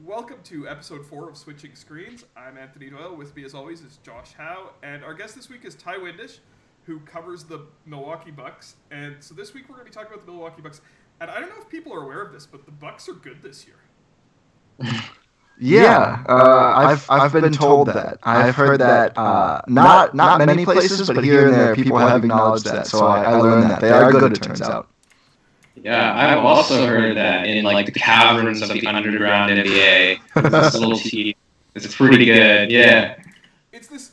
Welcome to episode 4 of Switching Screens. I'm Anthony Doyle. With me, as always, is Josh Howe. And our guest this week is Ty Windisch, who covers the Milwaukee Bucks. And so this week we're going to be talking about the Milwaukee Bucks. And I don't know if people are aware of this, but the Bucks are good this year. I've been told that. I've heard that not many places, but here and there people have acknowledged that. So I learned that they are good. It turns out. Yeah, I've also heard that in like the caverns of the underground NBA, this little team, it's pretty good. Yeah. It's this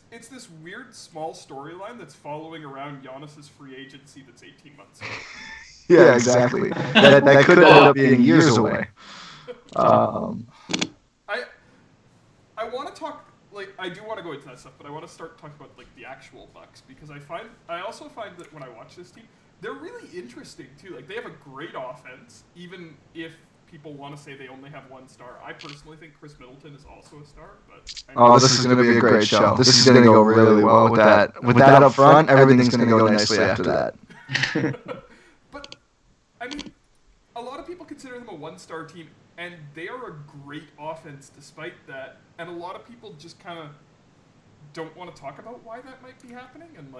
weird small storyline that's following around Giannis's free agency that's 18 months away. Yeah, exactly. that could end up being years away. I want to talk, I do want to go into that stuff, but I want to start talking about the actual Bucks, because I also find that when I watch this team, they're really interesting too. They have a great offense, even if people want to say they only have one star. I personally think Chris Middleton is also a star, but this is going to be a great show. This is going to go really well with that. With that up front, everything's going to go nicely after that. But I mean, a lot of people consider them a one-star team, and they are a great offense despite that. And a lot of people just kind of don't want to talk about why that might be happening. And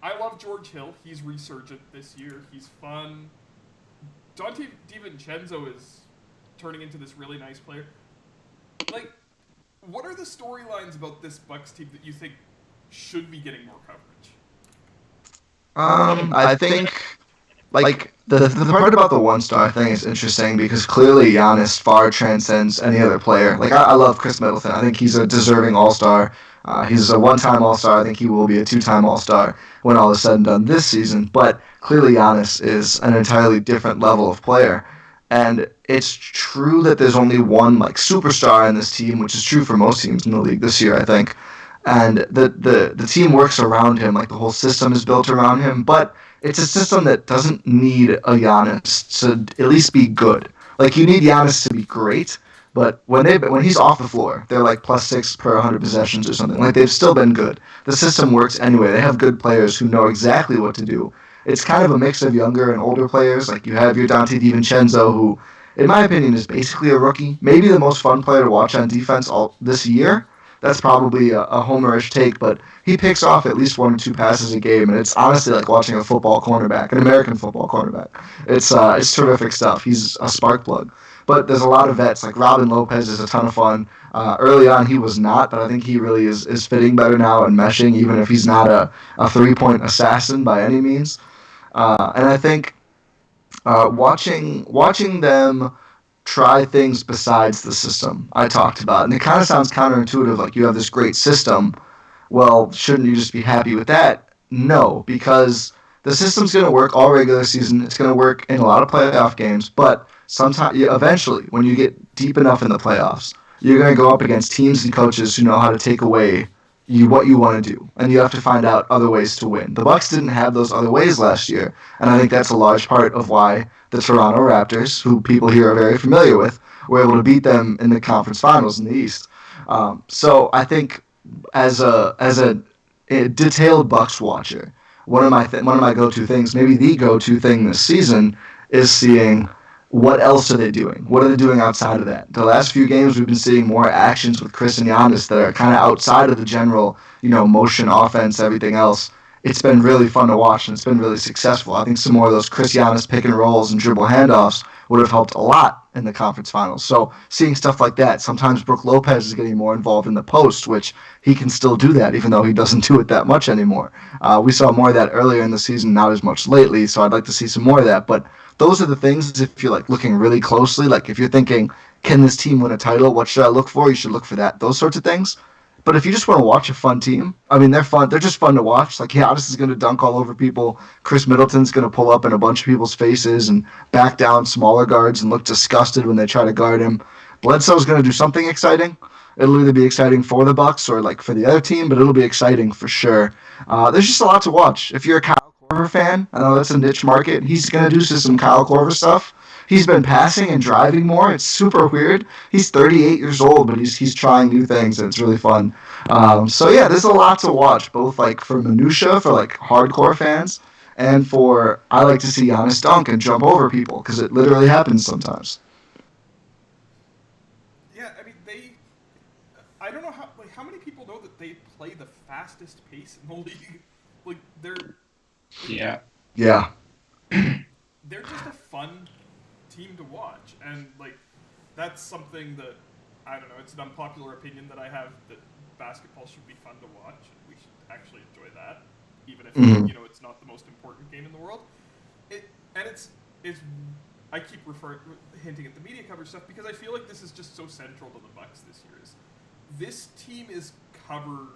I love George Hill. He's resurgent this year. He's fun. Dante DiVincenzo is turning into this really nice player. What are the storylines about this Bucks team that you think should be getting more coverage? I think, the part about the one-star thing is interesting because clearly Giannis far transcends any other player. I love Chris Middleton. I think he's a deserving all-star. He's a one-time all-star. I think he will be a two-time all-star when all is said and done this season. But clearly Giannis is an entirely different level of player. And it's true that there's only one superstar in this team, which is true for most teams in the league this year, I think. And the team works around him, the whole system is built around him. But it's a system that doesn't need a Giannis to at least be good. You need Giannis to be great. But when he's off the floor, they're +6 per 100 possessions or something. They've still been good. The system works anyway. They have good players who know exactly what to do. It's kind of a mix of younger and older players. You have your Dante DiVincenzo, who, in my opinion, is basically a rookie. Maybe the most fun player to watch on defense all this year. That's probably a homerish take, but he picks off at least 1 or 2 passes a game, and it's honestly like watching a football cornerback, an American football cornerback. It's terrific stuff. He's a spark plug. But there's a lot of vets, Robin Lopez is a ton of fun. Early on he was not, but I think he really is fitting better now and meshing, even if he's not a three-point assassin by any means. And I think watching them try things besides the system I talked about, and it kind of sounds counterintuitive, you have this great system. Well, shouldn't you just be happy with that? No, because the system's going to work all regular season. It's going to work in a lot of playoff games, but eventually, when you get deep enough in the playoffs, you're going to go up against teams and coaches who know how to take away what you want to do, and you have to find out other ways to win. The Bucks didn't have those other ways last year, and I think that's a large part of why the Toronto Raptors, who people here are very familiar with, were able to beat them in the conference finals in the East. So I think as a detailed Bucks watcher, one of my go-to things, maybe the go-to thing this season, is seeing what else are they doing? What are they doing outside of that? The last few games, we've been seeing more actions with Chris and Giannis that are kind of outside of the general, motion, offense, everything else. It's been really fun to watch, and it's been really successful. I think some more of those Chris Giannis pick and rolls and dribble handoffs would have helped a lot in the conference finals. So seeing stuff like that, sometimes Brook Lopez is getting more involved in the post, which he can still do that, even though he doesn't do it that much anymore. We saw more of that earlier in the season, not as much lately, so I'd like to see some more of that. But those are the things, if you're looking really closely, if you're thinking, can this team win a title? What should I look for? You should look for that, those sorts of things. But if you just want to watch a fun team, they're fun. They're just fun to watch. Giannis is going to dunk all over people. Chris Middleton's going to pull up in a bunch of people's faces and back down smaller guards and look disgusted when they try to guard him. Bledsoe's going to do something exciting. It'll either be exciting for the Bucks or for the other team, but it'll be exciting for sure. There's just a lot to watch. If you're a Kyle Korver fan, I know that's a niche market. He's going to do some Kyle Korver stuff. He's been passing and driving more. It's super weird. He's 38 years old, but he's trying new things, and it's really fun. So yeah, there's a lot to watch, both for minutia, for hardcore fans, and I like to see Giannis dunk and jump over people, because it literally happens sometimes. Yeah, Yeah, I mean I don't know how many people know that they play the fastest pace in the league. Like Yeah. Yeah. they're just a fun team to watch, and like that's something that I don't know. It's an unpopular opinion that I have that basketball should be fun to watch. And we should actually enjoy that, even if it's not the most important game in the world. It's I keep hinting at the media coverage stuff because I feel like this is just so central to the Bucks this year. This team is covered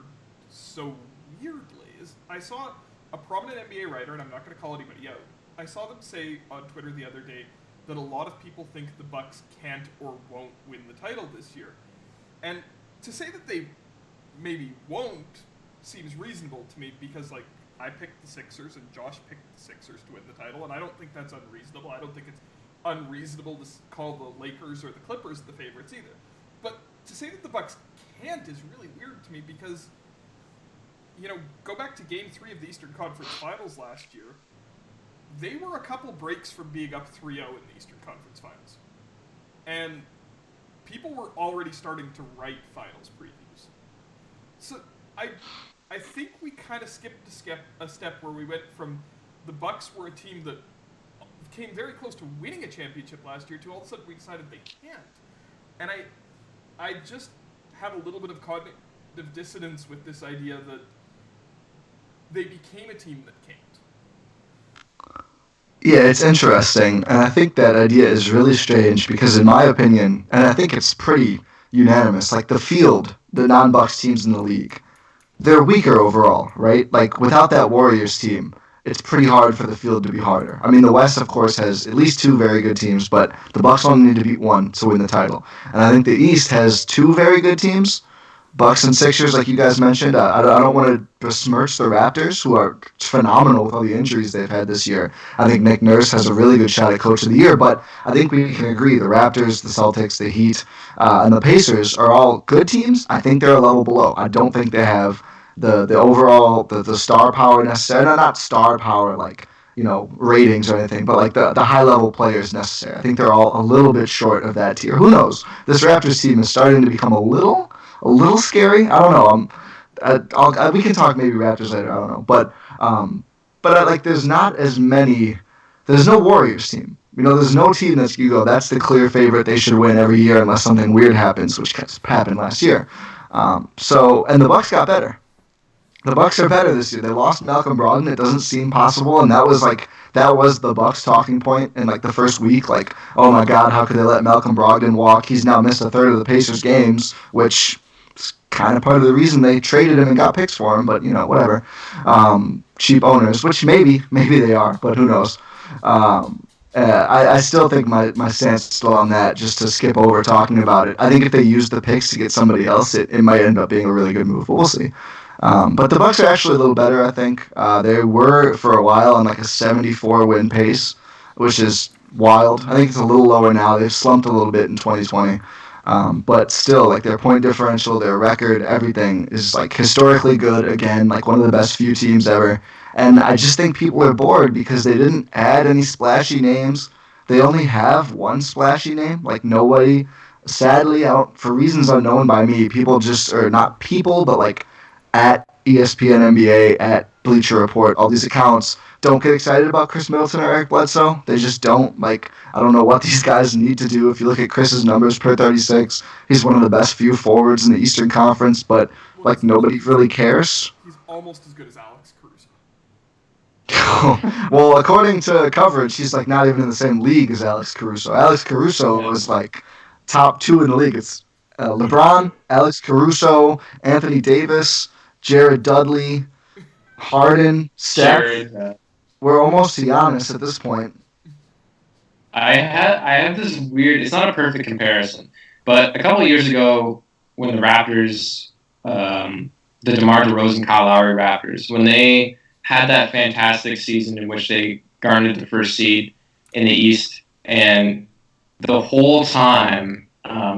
so weirdly. I saw a prominent NBA writer, and I'm not going to call anybody out. I saw them say on Twitter the other day that a lot of people think the Bucks can't or won't win the title this year. And to say that they maybe won't seems reasonable to me because, like, I picked the Sixers and Josh picked the Sixers to win the title, and I don't think that's unreasonable. I don't think it's unreasonable to call the Lakers or the Clippers the favorites either. But to say that the Bucks can't is really weird to me because, go back to Game 3 of the Eastern Conference Finals last year. They were a couple breaks from being up 3-0 in the Eastern Conference Finals. And people were already starting to write finals previews. So I think we kind of skipped a step where we went from the Bucks were a team that came very close to winning a championship last year to all of a sudden we decided they can't. And I just have a little bit of cognitive dissonance with this idea that they became a team that can't. Yeah, it's interesting, and I think that idea is really strange because, in my opinion, and I think it's pretty unanimous, like the field, the non-Bucks teams in the league, they're weaker overall, right? Like, without that Warriors team, it's pretty hard for the field to be harder. I mean, the West, of course, has at least two very good teams, but the Bucks only need to beat one to win the title. And I think the East has two very good teams, Bucks and Sixers, like you guys mentioned. I don't want to besmirch the Raptors, who are phenomenal with all the injuries they've had this year. I think Nick Nurse has a really good shot at Coach of the Year, but I think we can agree the Raptors, the Celtics, the Heat, and the Pacers are all good teams. I think they're a level below. I don't think they have the overall, the star power necessary. No, not star power like, ratings or anything, but like the high-level players necessary. I think they're all a little bit short of that tier. Who knows? This Raptors team is starting to become a little scary. I don't know. We can talk maybe Raptors later. I don't know, but like there's not as many. There's no Warriors team. There's no team that's you go. That's the clear favorite. They should win every year unless something weird happens, which happened last year. And the Bucks got better. The Bucks are better this year. They lost Malcolm Brogdon. It doesn't seem possible, and that was the Bucks talking point in like the first week. Like, oh my God, how could they let Malcolm Brogdon walk? He's now missed a third of the Pacers games, which is kind of part of the reason they traded him and got picks for him. But whatever. Cheap owners, which maybe they are, but who knows? I still think my stance is still on that. Just to skip over talking about it, I think if they use the picks to get somebody else, it might end up being a really good move. But we'll see. But the Bucks are actually a little better, I think. They were, for a while, on like a 74-win pace, which is wild. I think it's a little lower now. They've slumped a little bit in 2020. But still, like their point differential, their record, everything is like historically good. Again, like one of the best few teams ever. And I just think people are bored because they didn't add any splashy names. They only have one splashy name. Like nobody, sadly, for reasons unknown by me, people just, or not people, but like at ESPN NBA, at Bleacher Report, all these accounts don't get excited about Chris Middleton or Eric Bledsoe. They just don't. Like, I don't know what these guys need to do. If you look at Chris's numbers per 36, he's one of the best few forwards in the Eastern Conference, but like nobody really cares. He's almost as good as Alex Caruso. Well, according to coverage, he's like not even in the same league as Alex Caruso. Alex Caruso was like top 2 in the league. It's LeBron, Alex Caruso, Anthony Davis, Jared Dudley, Harden, Steph. We're almost to Giannis at this point. I have this weird. It's not a perfect comparison, but a couple of years ago, when the Raptors, the DeMar DeRozan, Kyle Lowry Raptors, when they had that fantastic season in which they garnered the first seed in the East, and the whole time.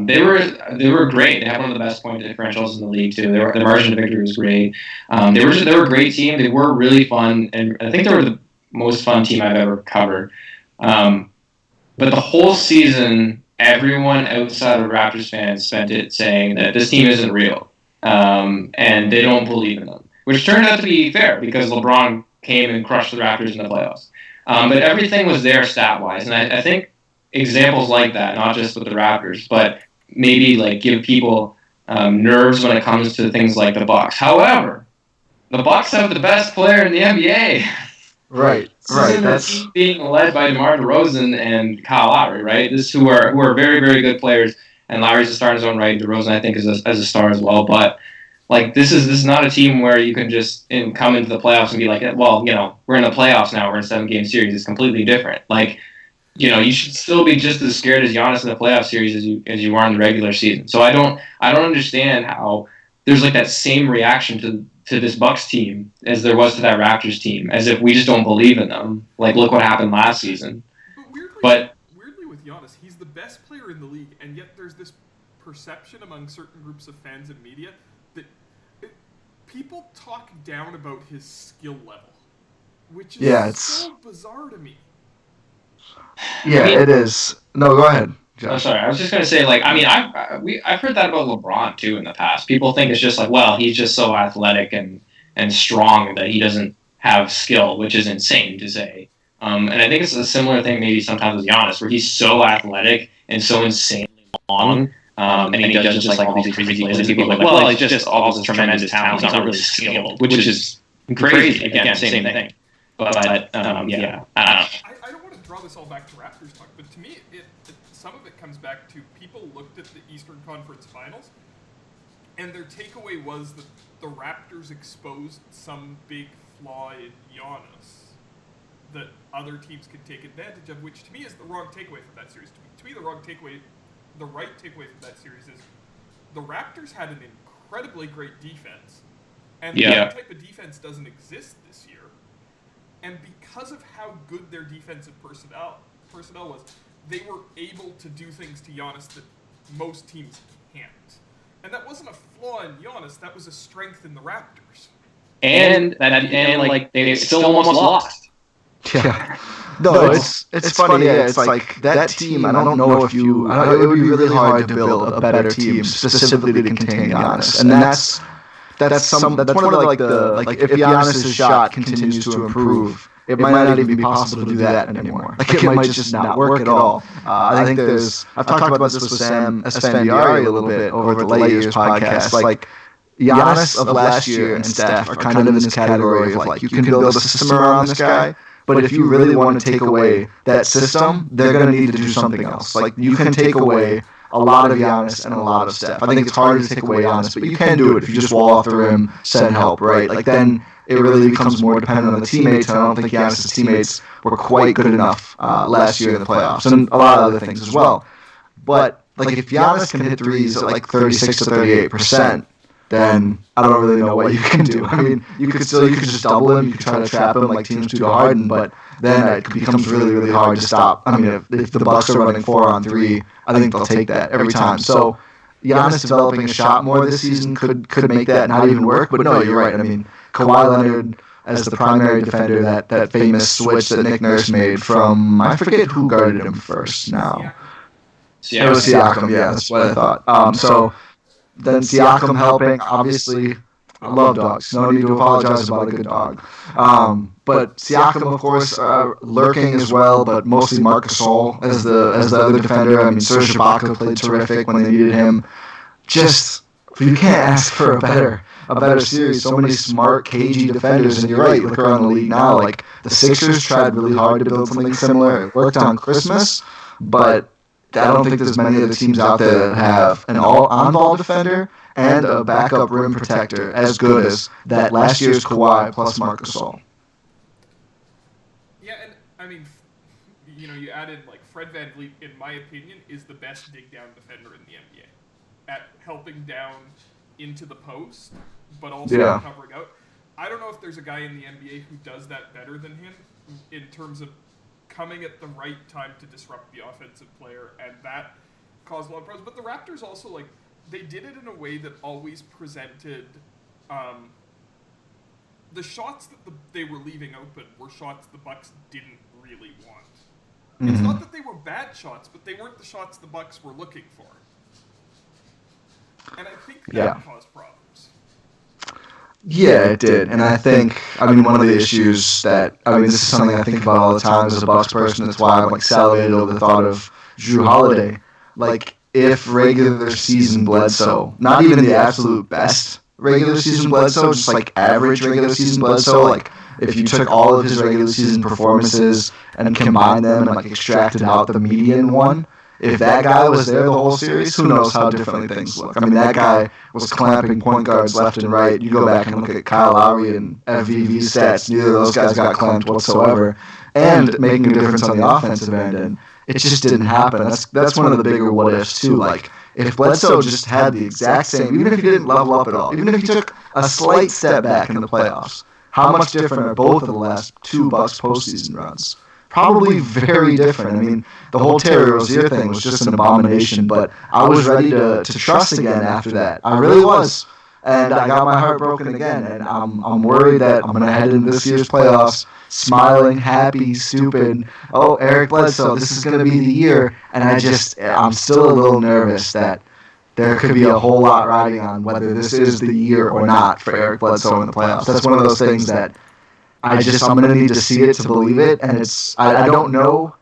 They were great. They had one of the best point differentials in the league too. Their margin of victory was great. They were a great team. They were really fun, and I think they were the most fun team I've ever covered. But the whole season everyone outside of Raptors fans spent it saying that this team isn't real, and they don't believe in them, which turned out to be fair because LeBron came and crushed the Raptors in the playoffs. But everything was there stat-wise, and I think examples like that, not just with the Raptors, but maybe like give people nerves when it comes to things like the Bucks. However, the Bucks have the best player in the NBA. Right. That's team being led by DeMar DeRozan and Kyle Lowry, right? This who are very, very good players, and Lowry's a star in his own right. DeRozan, I think, is a star as well. But like this is not a team where you can just come into the playoffs and be like, well, we're in the playoffs now. We're in a 7-game series. It's completely different. Like, you should still be just as scared as Giannis in the playoff series as you are in the regular season. So I don't understand how there's like that same reaction to this Bucks team as there was to that Raptors team, as if we just don't believe in them. Like, look what happened last season. But weirdly with Giannis, he's the best player in the league, and yet there's this perception among certain groups of fans and media that people talk down about his skill level, which is so bizarre to me. Yeah, it is. No, go ahead, Josh. Oh, sorry. I was just gonna say, like, I've heard that about LeBron too in the past. People think it's just like, well, he's just so athletic and strong that he doesn't have skill, which is insane to say. And I think it's a similar thing maybe sometimes with Giannis, where he's so athletic and so insanely long, and he does just like all these crazy plays. And people are like, well, he's just all this tremendous talent. He's not really skilled, which is crazy. Again, same thing. But yeah, I don't know. I don't want to draw this all back to Raptors talk, but to me, some of it comes back to people looked at the Eastern Conference Finals, and their takeaway was that the Raptors exposed some big flaw in Giannis that other teams could take advantage of, which to me is the wrong takeaway from that series. To me, the right takeaway from that series is the Raptors had an incredibly great defense, and that type of defense doesn't exist this year. And because of how good their defensive personnel was, they were able to do things to Giannis that most teams can't. And that wasn't a flaw in Giannis, that was a strength in the Raptors. And they still almost lost. Yeah. No, it's funny. Yeah, it's like that team. I don't know if you. It would be really hard to build a better team specifically to contain Giannis, and that's one of if Giannis' shot continues to improve, it might not even be possible to do that anymore. Like it might just not work at all. I think I've talked about this with Sam Esfandiari a little bit over the Late Years podcast. Like Giannis of last year and Steph are kind of in this category of like you can build a system around this guy. But if you really want to take away that system, they're going to need to do something else. Like, you can take away a lot of Giannis and a lot of Steph. I think it's harder to take away Giannis, but you can do it if you just wall off the rim, send help, right? Like, then it really becomes more dependent on the teammates, and I don't think Giannis' teammates were quite good enough last year in the playoffs, and a lot of other things as well. But, like, if Giannis can hit threes at, like, 36 to 38%, then I don't really know what you can do. I mean, you could just double him, you could try to trap him like teams do to Harden, but then it becomes really, really hard to stop. I mean, if the Bucks are running 4-on-3, I think they'll take that every time. So Giannis developing a shot more this season could make that not even work, but no, you're right. I mean, Kawhi Leonard as the primary defender, that famous switch that Nick Nurse made from, I forget who guarded him first now. It was Siakam, yeah, that's what I thought. So then Siakam helping, obviously, I love dogs. No need to apologize about a good dog. But Siakam, of course, lurking as well, but mostly Marc Gasol as the other defender. I mean, Serge Ibaka played terrific when they needed him. Just, you can't ask for a better series. So many smart, cagey defenders, and you're right, look around the league now. Like, the Sixers tried really hard to build something similar. It worked on Christmas, but I don't think there's many other teams out there that have an on-ball defender and a backup rim protector as good as that last year's Kawhi plus Marc Gasol. Yeah, and I mean, you added like Fred VanVleet, in my opinion, is the best dig-down defender in the NBA at helping down into the post, but also covering out. I don't know if there's a guy in the NBA who does that better than him in terms of coming at the right time to disrupt the offensive player, and that caused a lot of problems. But the Raptors also, like, they did it in a way that always presented the shots that they were leaving open were shots the Bucks didn't really want. It's not Mm-hmm. that they were bad shots, but they weren't the shots the Bucks were looking for. And I think Yeah. that caused problems. Yeah, it did. And I mean, one of the issues this is something I think about all the time as a Bucks person. That's why I'm like salivated over the thought of Drew Holiday. Like, if regular season Bledsoe, not even the absolute best regular season Bledsoe, just like average regular season Bledsoe, like if you took all of his regular season performances and combined them and like extracted out the median one, if that guy was there the whole series, who knows how differently things look. I mean, that guy was clamping point guards left and right. You go back and look at Kyle Lowry and FVV stats, neither of those guys got clamped whatsoever, and making a difference on the offensive end. And it just didn't happen. That's one of the bigger what ifs too. Like, if Bledsoe just had the exact same, even if he didn't level up at all, even if he took a slight step back in the playoffs, how much different are both of the last two Bucks postseason runs? Probably very different. I mean, the whole Terry Rozier thing was just an abomination, but I was ready to trust again after that. I really was. And I got my heart broken again, and I'm worried that I'm going to head into this year's playoffs smiling, happy, stupid. Oh, Eric Bledsoe, this is going to be the year. And I'm still a little nervous that there could be a whole lot riding on whether this is the year or not for Eric Bledsoe in the playoffs. That's one of those things that I'm going to need to see it to believe it, and I don't know.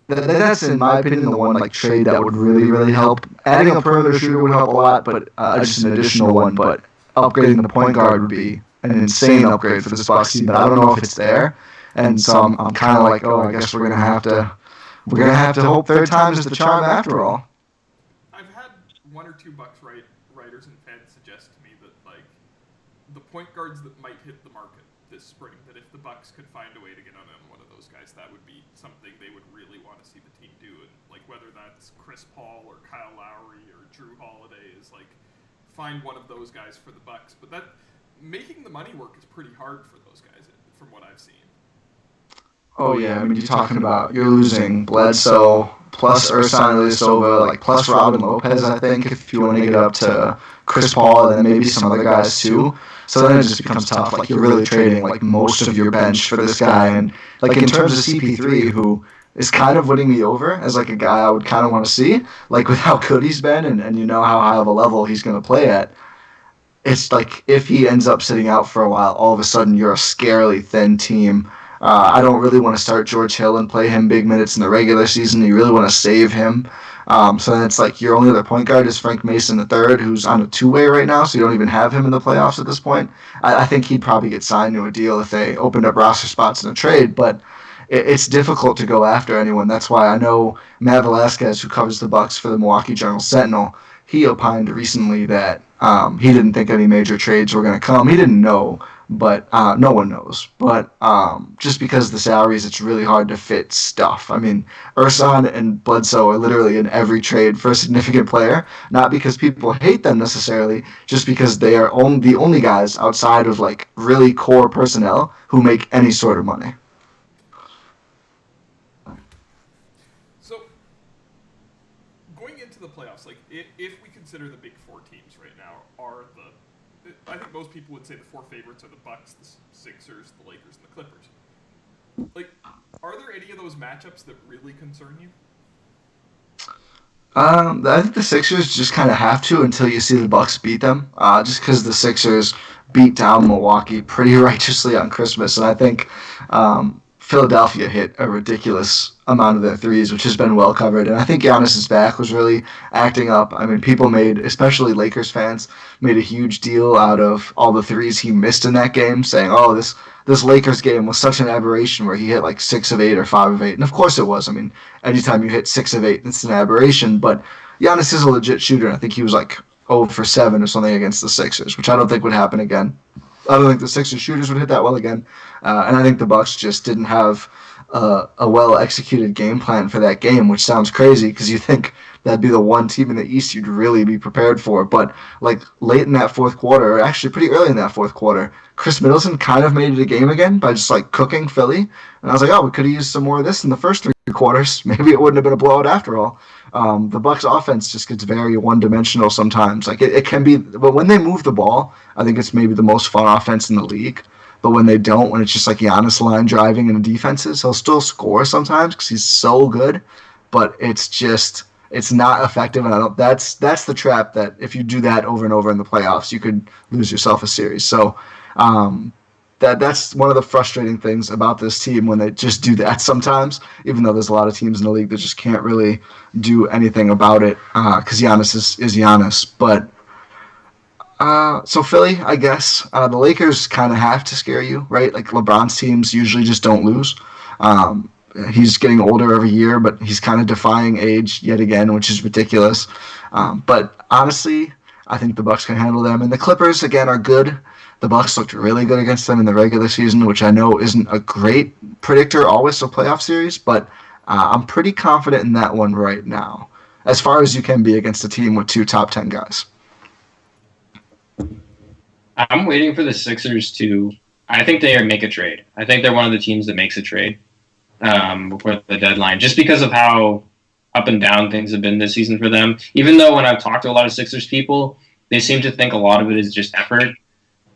That's in my opinion the one like trade that would really really help. Adding a perimeter shooter would help a lot, but just an additional one. But upgrading the point guard would be an insane upgrade for this Bucks team. But I don't know if it's there, and so I'm kind of like, oh, I guess we're gonna have to hope third time is the charm after all. I've had one or two Bucks writers and fans suggest to me that like the point guards that might hit the market this spring, that if the Bucks could find a way to get on one of those guys, that would be something they would really want to see the team do. And like whether that's Chris Paul or Kyle Lowry or Drew Holiday, is like find one of those guys for the Bucks. But that making the money work is pretty hard for those guys, from what I've seen. Oh yeah, I mean you're losing Bledsoe plus Ersan Ilyasova, like plus Robin Lopez, I think, if you want to get up to Chris Paul and then maybe some other guys too. So then it just becomes tough. Like you're really trading like most of your bench for this guy, and like in terms of CP3, who is kind of winning me over as like a guy I would kind of want to see, like with how good he's been and you know how high of a level he's going to play at. It's like if he ends up sitting out for a while, all of a sudden you're a scarily thin team. I don't really want to start George Hill and play him big minutes in the regular season. You really want to save him. So then it's like your only other point guard is Frank Mason III, who's on a two-way right now, so you don't even have him in the playoffs at this point. I think he'd probably get signed to a deal if they opened up roster spots in a trade, but it's difficult to go after anyone. That's why I know Matt Velasquez, who covers the Bucks for the Milwaukee Journal-Sentinel, he opined recently that he didn't think any major trades were going to come. He didn't know, but no one knows. But just because of the salaries, it's really hard to fit stuff. I mean, Ersan and Bledsoe are literally in every trade for a significant player, not because people hate them necessarily, just because they are the only guys outside of like really core personnel who make any sort of money. So going into the playoffs, like if we consider the big four teams right now are I think most people would say the four favorites are the Bucks, the Sixers, the Lakers, and the Clippers. Like, are there any of those matchups that really concern you? I think the Sixers just kind of have to until you see the Bucks beat them. Just because the Sixers beat down Milwaukee pretty righteously on Christmas, and I think Philadelphia hit a ridiculous amount of their threes, which has been well covered. And I think Giannis's back was really acting up. I mean, people especially Lakers fans, made a huge deal out of all the threes he missed in that game, saying, "Oh, this Lakers game was such an aberration where he hit like 6 of 8 or 5 of 8." And of course it was. I mean, anytime you hit 6 of 8, it's an aberration. But Giannis is a legit shooter. I think he was like 0 for 7 or something against the Sixers, which I don't think would happen again. I don't think the Sixers shooters would hit that well again. And I think the Bucks just didn't have a well-executed game plan for that game, which sounds crazy because you think that'd be the one team in the East you'd really be prepared for. But like late in that fourth quarter, or actually pretty early in that fourth quarter, Chris Middleton kind of made it a game again by just like cooking Philly. And I was like, oh, we could have used some more of this in the first 3 quarters. Maybe it wouldn't have been a blowout after all. The Bucks offense just gets very one-dimensional sometimes. Like it can be, but when they move the ball, I think it's maybe the most fun offense in the league. But when they don't, when it's just like Giannis line driving and defenses, he'll still score sometimes because he's so good. But it's not effective, and that's the trap that if you do that over and over in the playoffs, you could lose yourself a series. So that's one of the frustrating things about this team when they just do that sometimes, even though there's a lot of teams in the league that just can't really do anything about it because Giannis is Giannis. But so Philly, I guess the Lakers kind of have to scare you, right? Like LeBron's teams usually just don't lose. He's getting older every year, but he's kind of defying age yet again, which is ridiculous. But honestly, I think the Bucks can handle them, and the Clippers again are good. The Bucks looked really good against them in the regular season, which I know isn't a great predictor always of playoff series, but I'm pretty confident in that one right now, as far as you can be against a team with 2 top 10 guys. I'm waiting for the Sixers to. I think they make a trade. I think they're one of the teams that makes a trade before the deadline, just because of how up and down things have been this season for them. Even though when I've talked to a lot of Sixers people, they seem to think a lot of it is just effort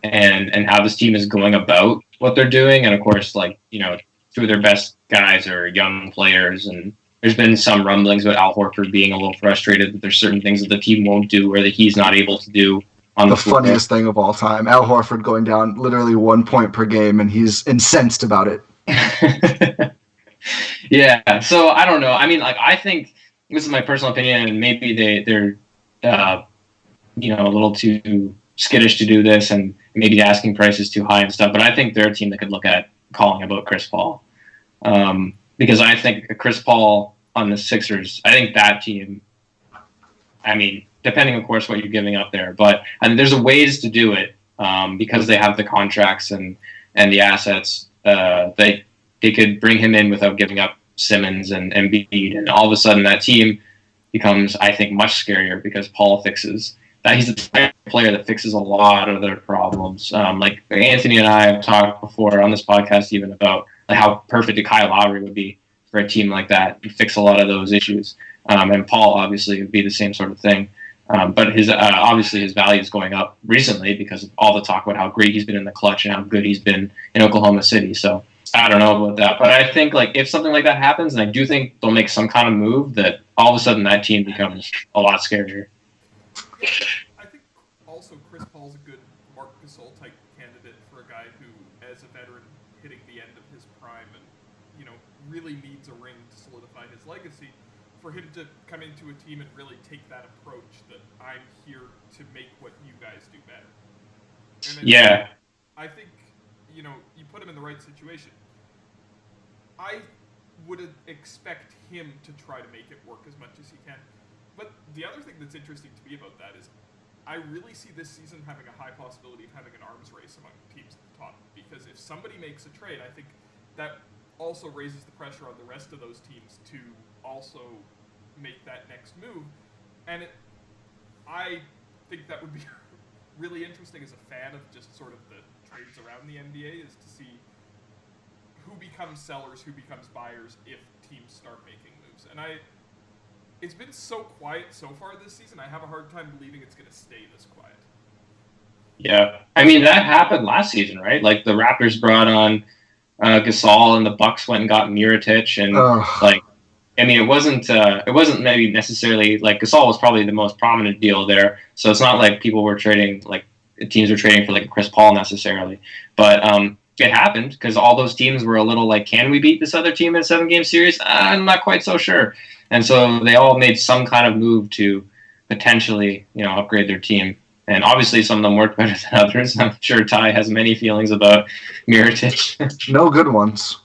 and how this team is going about what they're doing. And of course, like, you know, 2 of their best guys are young players, and there's been some rumblings about Al Horford being a little frustrated that there's certain things that the team won't do or that he's not able to do. The funniest thing of all time, Al Horford going down literally 1 point per game, and he's incensed about it. Yeah, so I don't know. I mean, like, I think this is my personal opinion, and maybe they're you know, a little too skittish to do this, and maybe the asking price is too high and stuff. But I think they're a team that could look at calling about Chris Paul, because I think Chris Paul on the Sixers, I think that team. I mean, depending, of course, what you're giving up there, but there's ways to do it because they have the contracts and the assets. They could bring him in without giving up Simmons and Embiid, and all of a sudden that team becomes, I think, much scarier because Paul fixes that. He's the type of player that fixes a lot of their problems. Like Anthony and I have talked before on this podcast even about like how perfect a Kyle Lowry would be for a team like that and fix a lot of those issues. And Paul obviously would be the same sort of thing. But his obviously his value is going up recently because of all the talk about how great he's been in the clutch and how good he's been in Oklahoma City. So I don't know about that, but I think like if something like that happens, and I do think they'll make some kind of move, that all of a sudden that team becomes a lot scarier. I think also Chris Paul's a good Marc Gasol type candidate for a guy who, as a veteran, hitting the end of his prime and, you know, really needs a ring to solidify his legacy. For him to come into a team and really take that approach that I'm here to make what you guys do better. And yeah. I think, you know, you put him in the right situation. I would expect him to try to make it work as much as he can. But the other thing that's interesting to me about that is I really see this season having a high possibility of having an arms race among teams at the top. Because if somebody makes a trade, I think that also raises the pressure on the rest of those teams to also make that next move. And I think that would be really interesting as a fan of just sort of the trades around the NBA, is to see who becomes sellers, who becomes buyers if teams start making moves. And it's been so quiet so far this season, I have a hard time believing it's going to stay this quiet. Yeah. I mean, that happened last season, right? Like the Raptors brought on Gasol, and the Bucks went and got Mirotic, and like, I mean, it wasn't maybe necessarily like Gasol was probably the most prominent deal there. So it's not like people were trading, like teams were trading for like Chris Paul necessarily, but it happened because all those teams were a little like, can we beat this other team in a 7-game series? I'm not quite so sure. And so they all made some kind of move to potentially, you know, upgrade their team. And obviously some of them worked better than others. I'm sure Ty has many feelings about Mirotic. No good ones.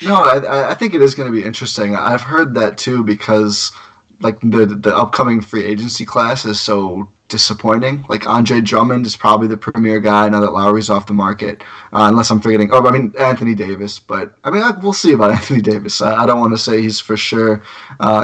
No, I think it is going to be interesting. I've heard that too because like the upcoming free agency class is so disappointing. Like Andre Drummond is probably the premier guy now that Lowry's off the market, unless I'm forgetting. Oh, I mean Anthony Davis, but I mean we'll see about Anthony Davis. I don't want to say he's for sure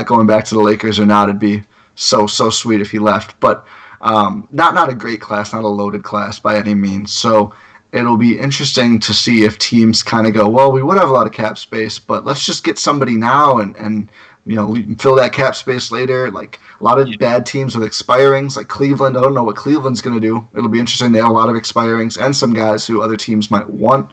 going back to the Lakers or not. It'd be so sweet if he left, but not a great class, not a loaded class by any means. So it'll be interesting to see if teams kind of go, well, we would have a lot of cap space, but let's just get somebody now and we can fill that cap space later. Like a lot of bad teams with expirings, like Cleveland. I don't know what Cleveland's going to do. It'll be interesting. They have a lot of expirings and some guys who other teams might want.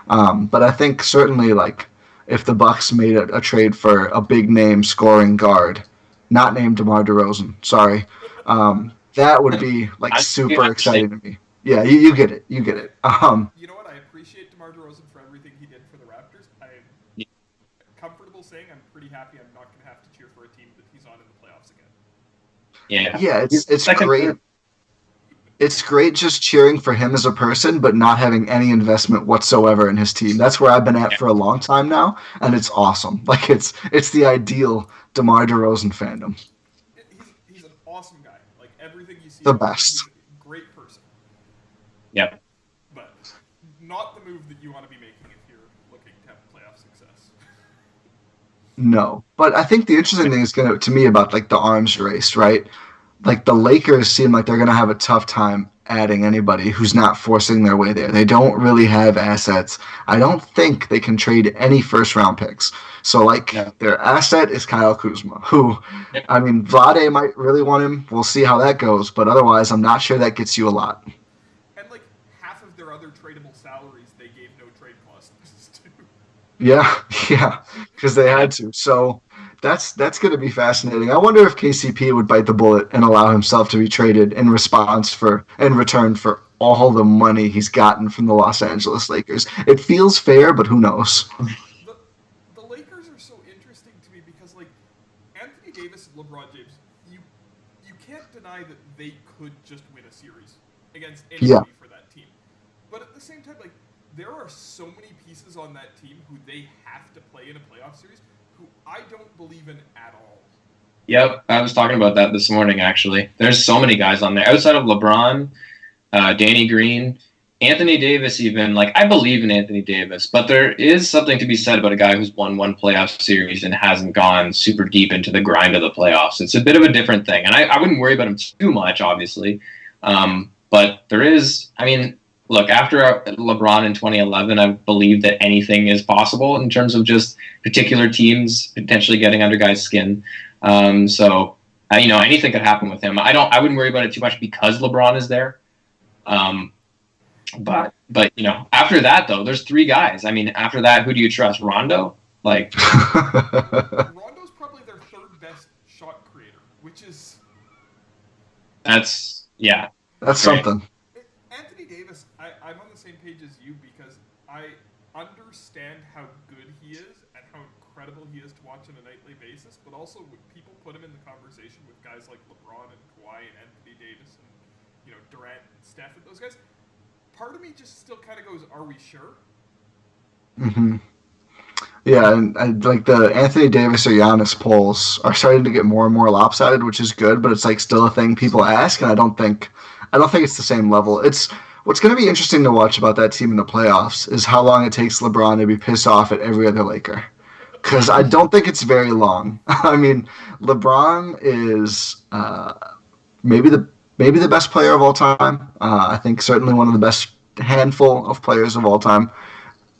But I think certainly like if the Bucks made a trade for a big name scoring guard, not named DeMar DeRozan, sorry, that would be like super exciting to me. Yeah, you get it. You get it. You know what? I appreciate DeMar DeRozan for everything he did for the Raptors. I'm comfortable saying I'm pretty happy I'm not going to have to cheer for a team that he's on in the playoffs again. Yeah, it's great. It's great just cheering for him as a person, but not having any investment whatsoever in his team. That's where I've been at for a long time now, and it's awesome. Like it's the ideal DeMar DeRozan fandom. He's an awesome guy. Like everything you see, the best. He's a great person. Yep. But not the move that you want to be making if you're looking to have playoff success. No, but I think the interesting thing is to me about like the arms race, right? Like the Lakers seem like they're going to have a tough time adding anybody who's not forcing their way there. They don't really have assets. I don't think they can trade any first round picks. So like their asset is Kyle Kuzma, who, I mean, Vlade might really want him. We'll see how that goes, but otherwise I'm not sure that gets you a lot. And like half of their other tradable salaries they gave no trade clauses to. Yeah, because they had to. So that's going to be fascinating. I wonder if KCP would bite the bullet and allow himself to be traded in return for all the money he's gotten from the Los Angeles Lakers. It feels fair, but who knows? The Lakers are so interesting to me because like Anthony Davis and LeBron James, you can't deny that they could just win a series against anybody for that team. But at the same time, like there are so many pieces on that team who they have to play in a playoff series who I don't believe in at all. Yep, I was talking about that this morning, actually. There's so many guys on there. Outside of LeBron, Danny Green, Anthony Davis even. Like, I believe in Anthony Davis, but there is something to be said about a guy who's won one playoff series and hasn't gone super deep into the grind of the playoffs. It's a bit of a different thing. And I wouldn't worry about him too much, obviously. But there is, I mean, look, after LeBron in 2011, I believe that anything is possible in terms of just particular teams potentially getting under guys' skin. So anything could happen with him. I wouldn't worry about it too much because LeBron is there. But after that though, there's three guys. I mean, after that, who do you trust? Rondo? Like Rondo's probably their third best shot creator, which is that's something. Anthony Davis, I'm on the same page as you because I understand how good he is and how incredible he is to watch on a nightly basis, but also when people put him in the conversation with guys like LeBron and Kawhi and Anthony Davis and Durant and Steph and those guys, part of me just still kind of goes, are we sure? Mm-hmm. Yeah, and like the Anthony Davis or Giannis polls are starting to get more and more lopsided, which is good, but it's like still a thing people ask, and I don't think it's the same level. It's what's going to be interesting to watch about that team in the playoffs is how long it takes LeBron to be pissed off at every other Laker, because I don't think it's very long. I mean, LeBron is maybe the best player of all time. I think certainly one of the best handful of players of all time.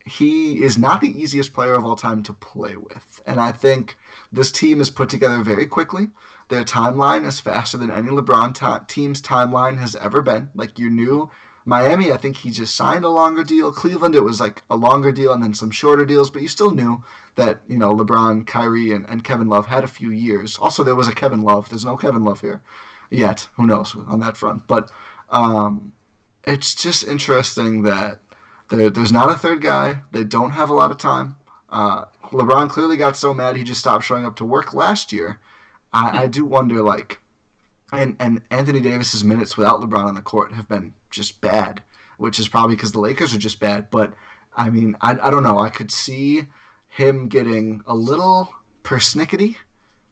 He is not the easiest player of all time to play with. And I think this team is put together very quickly. Their timeline is faster than any LeBron team's timeline has ever been. Like you knew, Miami, I think he just signed a longer deal. Cleveland, it was like a longer deal and then some shorter deals, but you still knew that, LeBron, Kyrie, and Kevin Love had a few years. Also, there was a Kevin Love. There's no Kevin Love here yet. Who knows on that front. But it's just interesting that there's not a third guy. They don't have a lot of time. LeBron clearly got so mad he just stopped showing up to work last year. I do wonder, like, and Anthony Davis's minutes without LeBron on the court have been just bad, which is probably because the Lakers are just bad. But, I mean, I don't know. I could see him getting a little persnickety,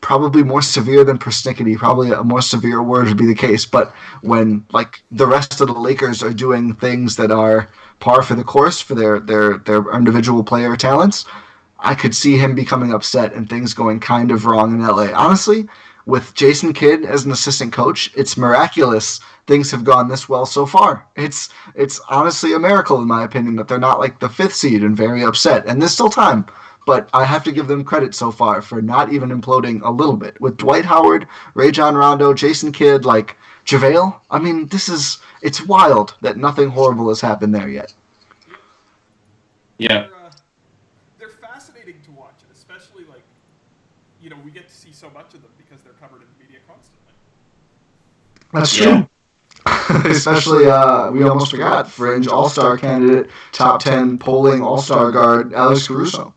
probably more severe than persnickety. Probably a more severe word would be the case. But when, like, the rest of the Lakers are doing things that are par for the course for their individual player talents, I could see him becoming upset and things going kind of wrong in LA. Honestly, with Jason Kidd as an assistant coach, it's miraculous things have gone this well so far. It's honestly a miracle in my opinion that they're not like the 5th seed and very upset. And there's still time, but I have to give them credit so far for not even imploding a little bit. With Dwight Howard, Rajon Rondo, Jason Kidd, like JaVale, I mean, it's wild that nothing horrible has happened there yet. Yeah. They're fascinating to watch, and especially like, we get to see so much of them because they're covered in the media constantly. That's true. Especially, we almost forgot, fringe all-star candidate, top 10 polling all-star guard, Alex Caruso.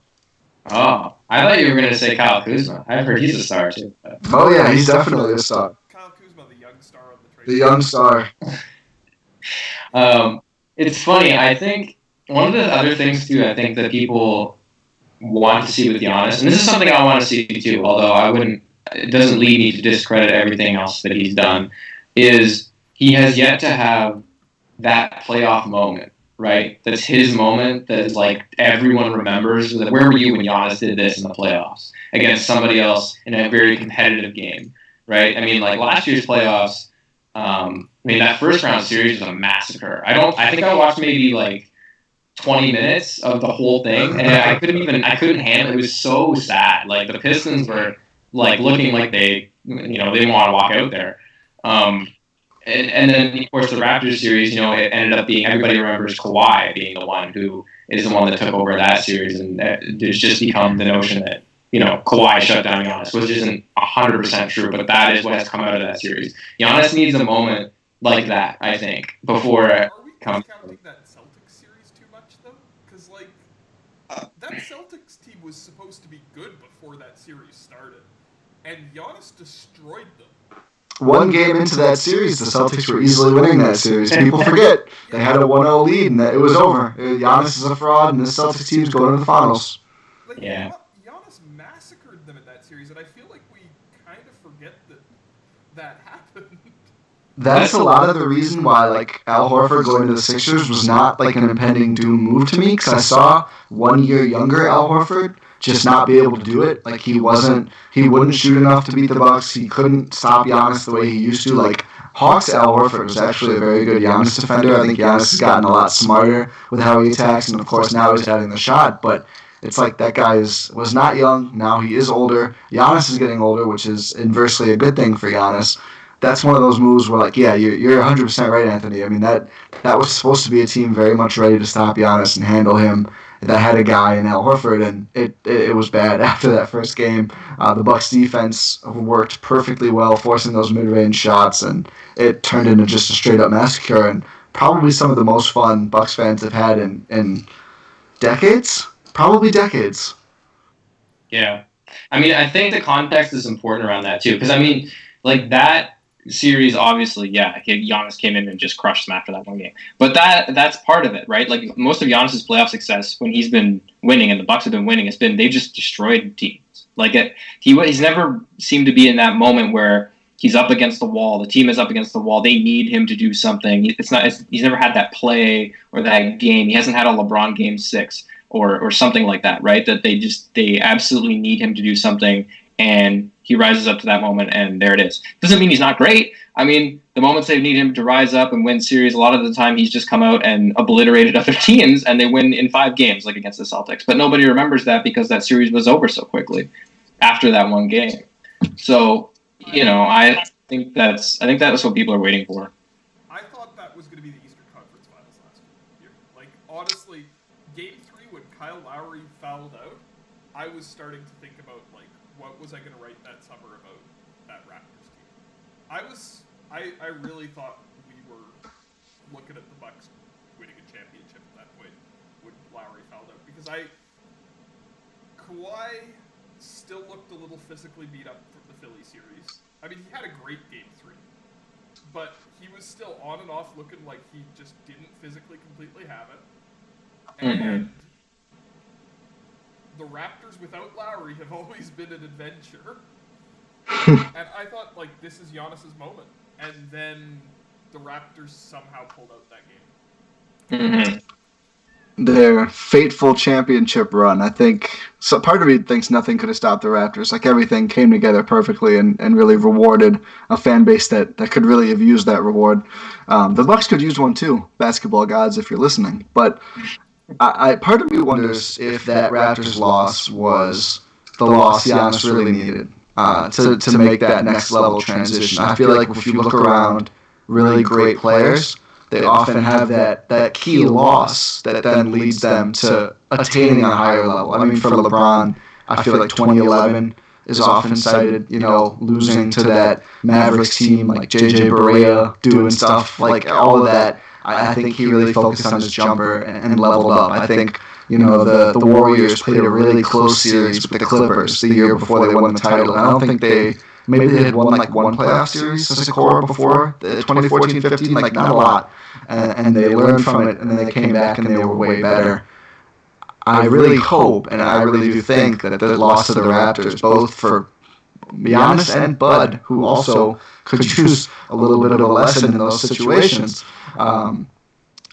Oh, I thought you were going to say Kyle Kuzma. I've heard he's a star, too. Oh, yeah, he's definitely a star. Kyle Kuzma, the young star on the trade. The young star. It's funny. I think one of the other things, too, I think that people want to see with Giannis, and this is something I want to see, too, although it doesn't lead me to discredit everything else that he's done, is he has yet to have that playoff moment, right? That's his moment that is like everyone remembers. Where were you when Giannis did this in the playoffs against somebody else in a very competitive game, right? I mean, like last year's playoffs, that first round series was a massacre. I think I watched maybe like 20 minutes of the whole thing, and I couldn't handle it. It was so sad. Like the Pistons were like looking like they didn't want to walk out there. And then, of course, the Raptors series, it ended up being, everybody remembers Kawhi being the one who is the one that took over that series. And there's just become the notion that, Kawhi shut down Giannis, which isn't 100% true, but that is what has come out of that series. Giannis needs a moment like that, I think, before it comes. Are we discounting that Celtics series too much, though? Because, that Celtics team was supposed to be good before that series started. And Giannis destroyed them. One game into that series, the Celtics were easily winning that series. People forget they had a 1-0 lead and it was over. Giannis is a fraud, and the Celtics team's going to the finals. Yeah. Giannis massacred them in that series, and I feel like we kind of forget that happened. That's a lot of the reason why, Al Horford going to the Sixers was not an impending doom move to me, because I saw 1 year younger Al Horford just not be able to do it. He wouldn't shoot enough to beat the Bucks. He couldn't stop Giannis the way he used to. Hawks Al Horford was actually a very good Giannis defender. I think Giannis has gotten a lot smarter with how he attacks, and of course now he's adding the shot, but it's that guy was not young. Now he is older. Giannis is getting older, which is inversely a good thing for Giannis. That's one of those moves where, you're 100% right, Anthony. I mean, that was supposed to be a team very much ready to stop Giannis and handle him, that had a guy in Al Horford, and it was bad after that first game. The Bucks defense worked perfectly well, forcing those mid-range shots, and it turned into just a straight-up massacre, and probably some of the most fun Bucks fans have had in decades? Probably decades. Yeah. I think the context is important around that, too, because, that series, obviously, Giannis came in and just crushed them after that one game. But that's part of it, right? Most of Giannis's playoff success when he's been winning and the Bucks have been winning, they've just destroyed teams. He's never seemed to be in that moment where he's up against the wall, the team is up against the wall, they need him to do something. He's never had that play or that game. He hasn't had a LeBron Game 6 or something like that, right? That they absolutely need him to do something, and he rises up to that moment, and there it is. Doesn't mean he's not great. The moments they need him to rise up and win series, a lot of the time he's just come out and obliterated other teams, and they win in 5 games, against the Celtics. But nobody remembers that because that series was over so quickly after that one game. So, I think that's what people are waiting for. I thought that was going to be the Eastern Conference Finals last year. Honestly, Game 3 when Kyle Lowry fouled out, I was starting to think about, what was I going to write that summer about that Raptors team? I really thought we were looking at the Bucks winning a championship at that point when Lowry fouled out, because Kawhi still looked a little physically beat up from the Philly series. He had a great Game 3, but he was still on and off looking like he just didn't physically completely have it. And the Raptors without Lowry have always been an adventure. And I thought, this is Giannis's moment. And then the Raptors somehow pulled out that game. Their fateful championship run, I think, so part of me thinks nothing could have stopped the Raptors. Everything came together perfectly and really rewarded a fan base that could really have used that reward. The Bucks could use one too, basketball gods, if you're listening. But I part of me wonders if that Raptors loss was the loss Giannis really needed to make that next level transition. I feel like if you look around really great players, they often have that key loss that then leads them to attaining a higher level. I mean, for LeBron, I feel like 2011 is often cited, losing to that Mavericks team, like JJ Barea doing stuff, like all of that. I think he really focused on his jumper and leveled up. I think, the Warriors played a really close series with the Clippers the year before they won the title. And I don't think maybe they had won like one playoff series as a core before, the 2014-15, like not a lot. And they learned from it, and then they came back and they were way better. I really hope, and I really do think that the loss to the Raptors, both for Giannis and Bud, who also could use a little bit of a lesson in those situations,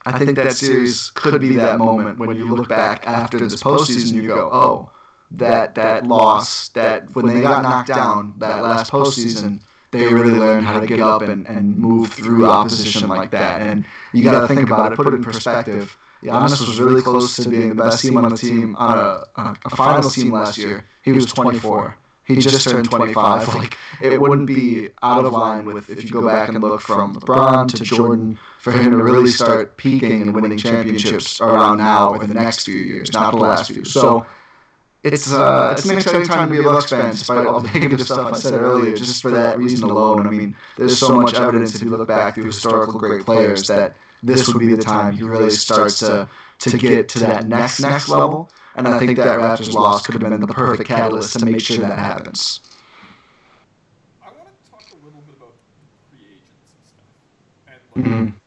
I think that series could be that moment when you look back after this postseason, you go, oh, that loss, that when they got knocked down that last postseason, they really learned how to get up and move through opposition like that. And you got to think about it, put it in perspective. Giannis was really close to being the best team on the team on a finals team last year. He was 24. He just turned 25. Like, it wouldn't be out of line with, if you go back and look from LeBron to Jordan, for him to really start peaking and winning championships around now in the next few years, not the last few. So it's an exciting time to be a Bucks fan, despite all the negative stuff I said earlier. Just for that reason alone, I mean, there's so much evidence if you look back through historical great players that this would be the time he really starts to get to that next level. And I think that Raptors loss could have been the perfect catalyst to make sure that happens. I want to talk a little bit about free agents and stuff. And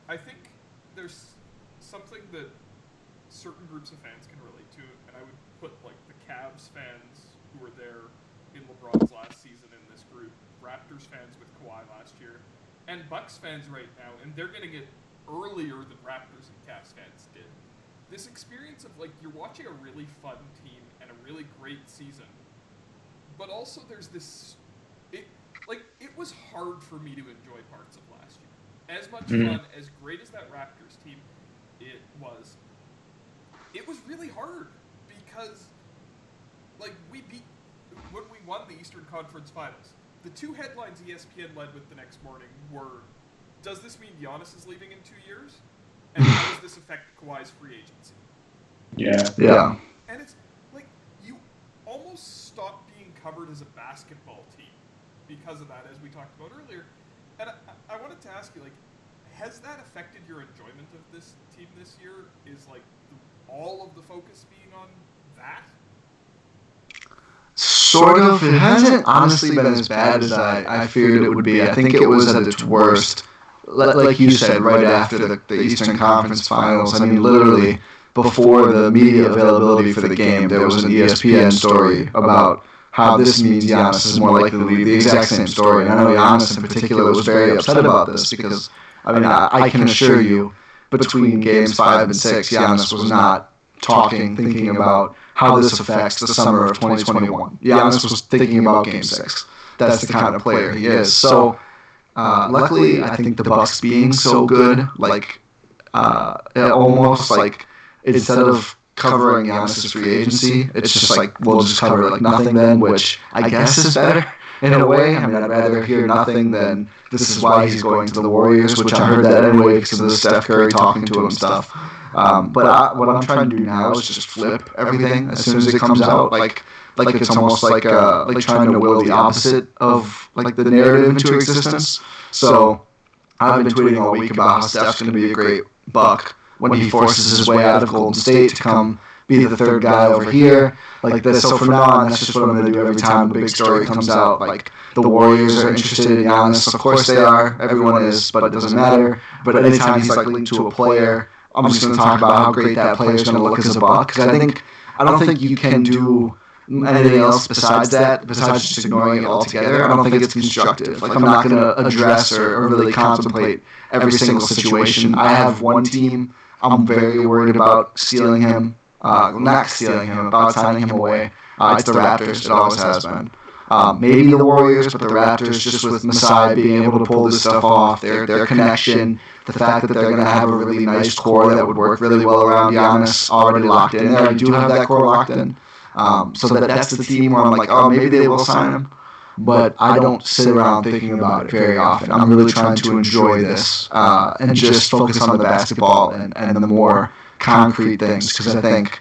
I think there's something that certain groups of fans can relate to, and I would put like the Cavs fans who were there in LeBron's last season in this group, Raptors fans with Kawhi last year, and Bucks fans right now, and they're getting it earlier than Raptors and Cavs fans did. This experience of like you're watching a really fun team and a really great season, but also there's this, it was hard for me to enjoy parts of last year. As much fun, as great as that Raptors team it was really hard because like when we won the Eastern Conference Finals, the two headlines ESPN led with the next morning were, does this mean Giannis is leaving in 2 years? And how does this affect Kawhi's free agency? Yeah. And it's like you almost stop being covered as a basketball team because of that, as we talked about earlier. And I wanted to ask you, like, has that affected your enjoyment of this team this year? Is like all of the focus being on that? Sort of. It hasn't honestly been as bad as I feared it would be. I think it was at its worst, like you said, right after the Eastern Conference Finals. I mean, literally before the media availability for the game, there was an ESPN story about how this means Giannis is more likely to leave. The exact same story. And I know Giannis in particular was very upset about this because, I mean, I can assure you, between games 5 and 6, Giannis was not thinking about how this affects the summer of 2021. Giannis was thinking about Game 6. That's the kind of player he is. So, luckily, I think the Bucks being so good, like, almost like, instead of covering Giannis' free agency, it's just like, we'll just cover like nothing then, which I guess is better in a way. I mean, I'd rather hear nothing than this is why he's going to the Warriors, which I heard that anyway because of the Steph Curry talking to him and stuff. But what I'm trying to do now is just flip everything as soon as it comes out, like it's almost like trying to will the opposite of like the narrative into existence. So I've been tweeting all week about how Steph's going to be a great Buck when he forces his way out of Golden State to come be the third guy over here, like this. So from now on, that's just what I'm going to do every time the big story comes out. Like, the Warriors are interested in Giannis. Of course they are. Everyone is, but it doesn't matter. But anytime he's like linked to a player, I'm just going to talk about how great that player is going to look as a Buck. Because I don't think you can do anything else besides just ignoring it altogether. I don't think it's constructive. Like, I'm not going to address or really contemplate every single situation. I have one team I'm very worried about stealing him. Not stealing him, about signing him away. It's the Raptors. It always has been. Maybe the Warriors, but the Raptors, just with Masai being able to pull this stuff off, their connection, the fact that they're going to have a really nice core that would work really well around Giannis already locked in. They already do have that core locked in. So that's the team where I'm like, oh, maybe they will sign him. But I don't sit around thinking about it very often. I'm really trying to enjoy this and just focus on the basketball and the more concrete things, because I think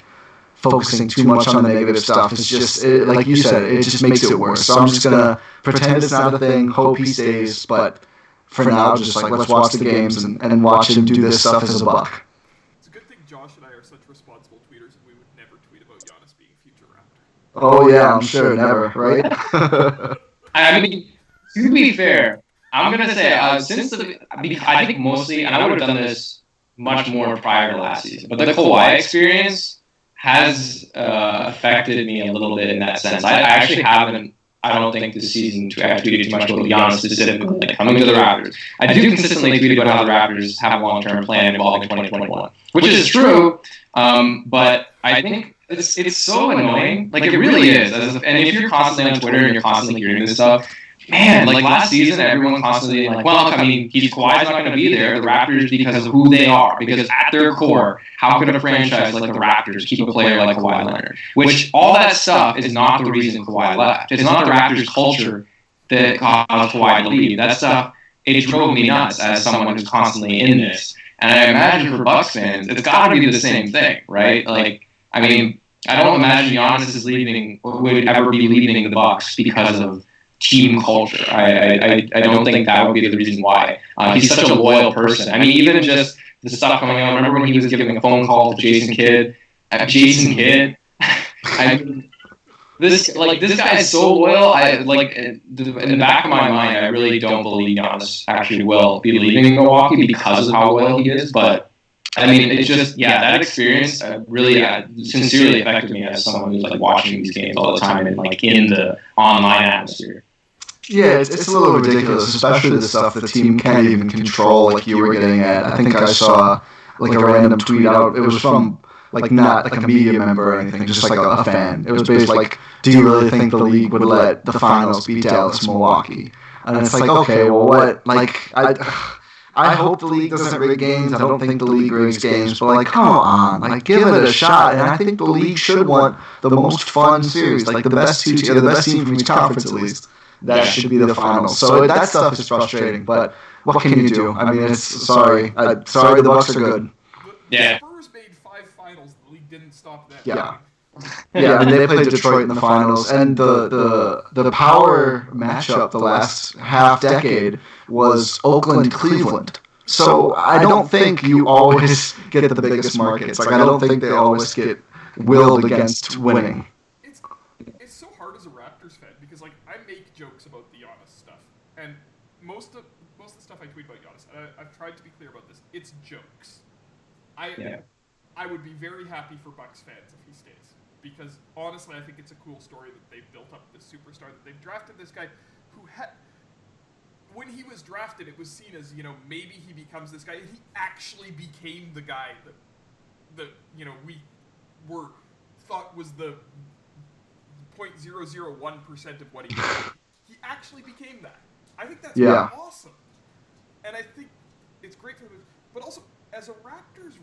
focusing too much on the negative stuff is just, like you said, it just makes it worse. So I'm just going to pretend it's not a thing, hope he stays, but for now, just like, let's watch the games and watch him do this stuff as a Buck. It's a good thing Josh and I are such responsible tweeters, and we would never tweet about Giannis being future Raptor. Oh, yeah, I'm sure, never, right? I mean, to be fair, I'm going to say, I think mostly, and I would have done this much more prior to last season, but the Kawhi experience has affected me a little bit in that sense. I actually haven't, I don't think this season, I've tweeted too much about Giannis specifically, like coming to the Raptors. I do consistently tweet about how the Raptors have a long-term plan involving 2021, which is true, but I think it's so annoying. Like, it really is. And if you're constantly on Twitter and you're constantly hearing this stuff, man, like last season, everyone constantly like, well, I mean, Kawhi's not going to be there. The Raptors, because of who they are, because at their core, how could a franchise like the Raptors keep a player like Kawhi Leonard? Which all that stuff is not the reason Kawhi left. It's not the Raptors culture that caused Kawhi to leave. That stuff, it drove me nuts as someone who's constantly in this. And I imagine for Bucks fans, it's got to be the same thing, right? Like, I mean, I don't imagine Giannis is leaving, would ever be leaving the Bucks because of team culture. I don't think that would be the reason why. He's such a loyal person. I mean, even just the stuff coming out. Remember when he was giving a phone call to Jason Kidd? I mean, this guy is so loyal. In the back of my mind, I really don't believe Giannis actually will be leaving Milwaukee because of how loyal he is. But I mean, it's just, that experience really sincerely affected me as someone who's like watching these games all the time and like in the online atmosphere. Yeah, it's a little ridiculous, especially the stuff the team can't even control, like you were getting at. I think I saw like a random tweet out. It was from like not like a media member or anything, just like a fan. It was basically like, do you really think the league would let the finals beat Dallas Milwaukee? And it's like, okay, well, what? Like, I hope the league doesn't rig games. I don't think the league rigs games, but like, come on, like, give it a shot. And I think the league should want the most fun series, like the best the best team from each conference at least. That should be the finals. So that stuff is frustrating, but what can you do? I mean, it's sorry, the Bucks are good. The Spurs made 5 finals. The league didn't stop that. Yeah. Yeah, I mean, they played Detroit in the finals, and the power matchup the last half decade was Oakland-Cleveland. So I don't think you always get the biggest markets. Like, I don't think they always get willed against winning. It's so hard as a Raptors fan because, like, I make jokes about the Giannis stuff, and most of the stuff I tweet about Giannis, and I've tried to be clear about this, it's jokes. I would be very happy for Bucks fans if he stays. Because, honestly, I think it's a cool story that they've built up this superstar, that they've drafted this guy who had... When he was drafted, it was seen as, maybe he becomes this guy, and he actually became the guy that we thought was the 0.001% of what he was. He actually became that. I think that's awesome. And I think it's great for him. But also, as a Raptors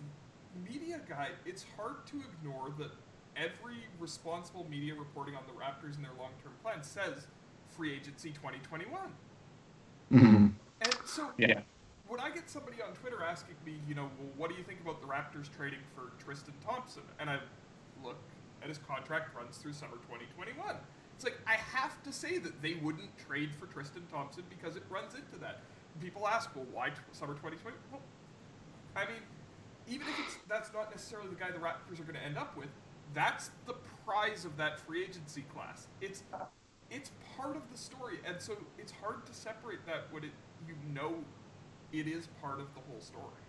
media guy, it's hard to ignore that every responsible media reporting on the Raptors and their long-term plan says free agency 2021. Mm-hmm. And so when I get somebody on Twitter asking me, well, what do you think about the Raptors trading for Tristan Thompson? And I look at his contract runs through summer 2021. It's like, I have to say that they wouldn't trade for Tristan Thompson because it runs into that. People ask, well, why summer 2020? Well, I mean, even if that's not necessarily the guy the Raptors are going to end up with, that's the prize of that free agency class. It's part of the story, and so it's hard to separate that when it is part of the whole story.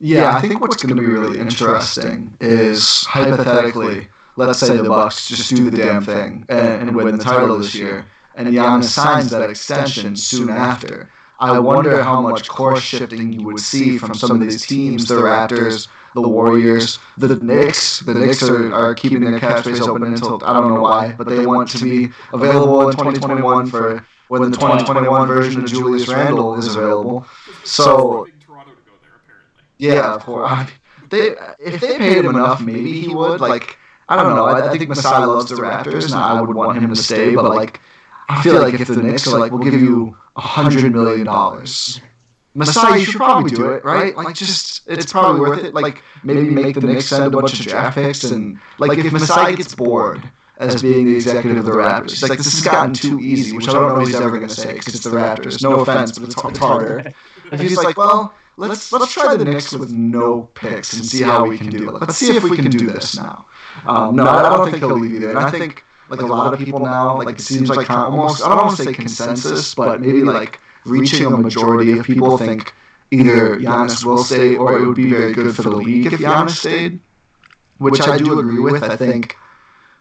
Yeah, I think what's going to be really interesting is, hypothetically, let's say the Bucks just do the damn thing and win the title this year, and Giannis signs that extension soon after. I wonder how much course shifting you would see from some of these teams, the Raptors, the Warriors, the Knicks. The Knicks are keeping their cap space open until, I don't know why, but they want to be available in 2021 for when the 2021 version of Julius Randle is available. So, Toronto to go there, apparently. yeah, of course. If they paid him enough, maybe he would. Like, I don't know. I think Masai loves the Raptors, and I would want him to stay. But like, I feel like if the Knicks are like, we'll give you $100 million, Masai, you should probably do it, right? Like, just it's probably worth it. Like, maybe make the Knicks send a bunch of draft picks, and like, if Masai gets bored as being the executive of the Raptors, he's like, this has gotten too easy, which I don't know he's ever going to say because it's the Raptors. No offense, but it's harder. If he's like, well, let's try the Knicks with no picks and see how we can do it. Let's see if we can do this now. No, I don't think he'll leave either. And I think like a lot of people now, like it seems like almost, I don't want to say consensus, but maybe like reaching a majority of people think either Giannis will stay or it would be very good for the league if Giannis stayed, which I do agree with. I think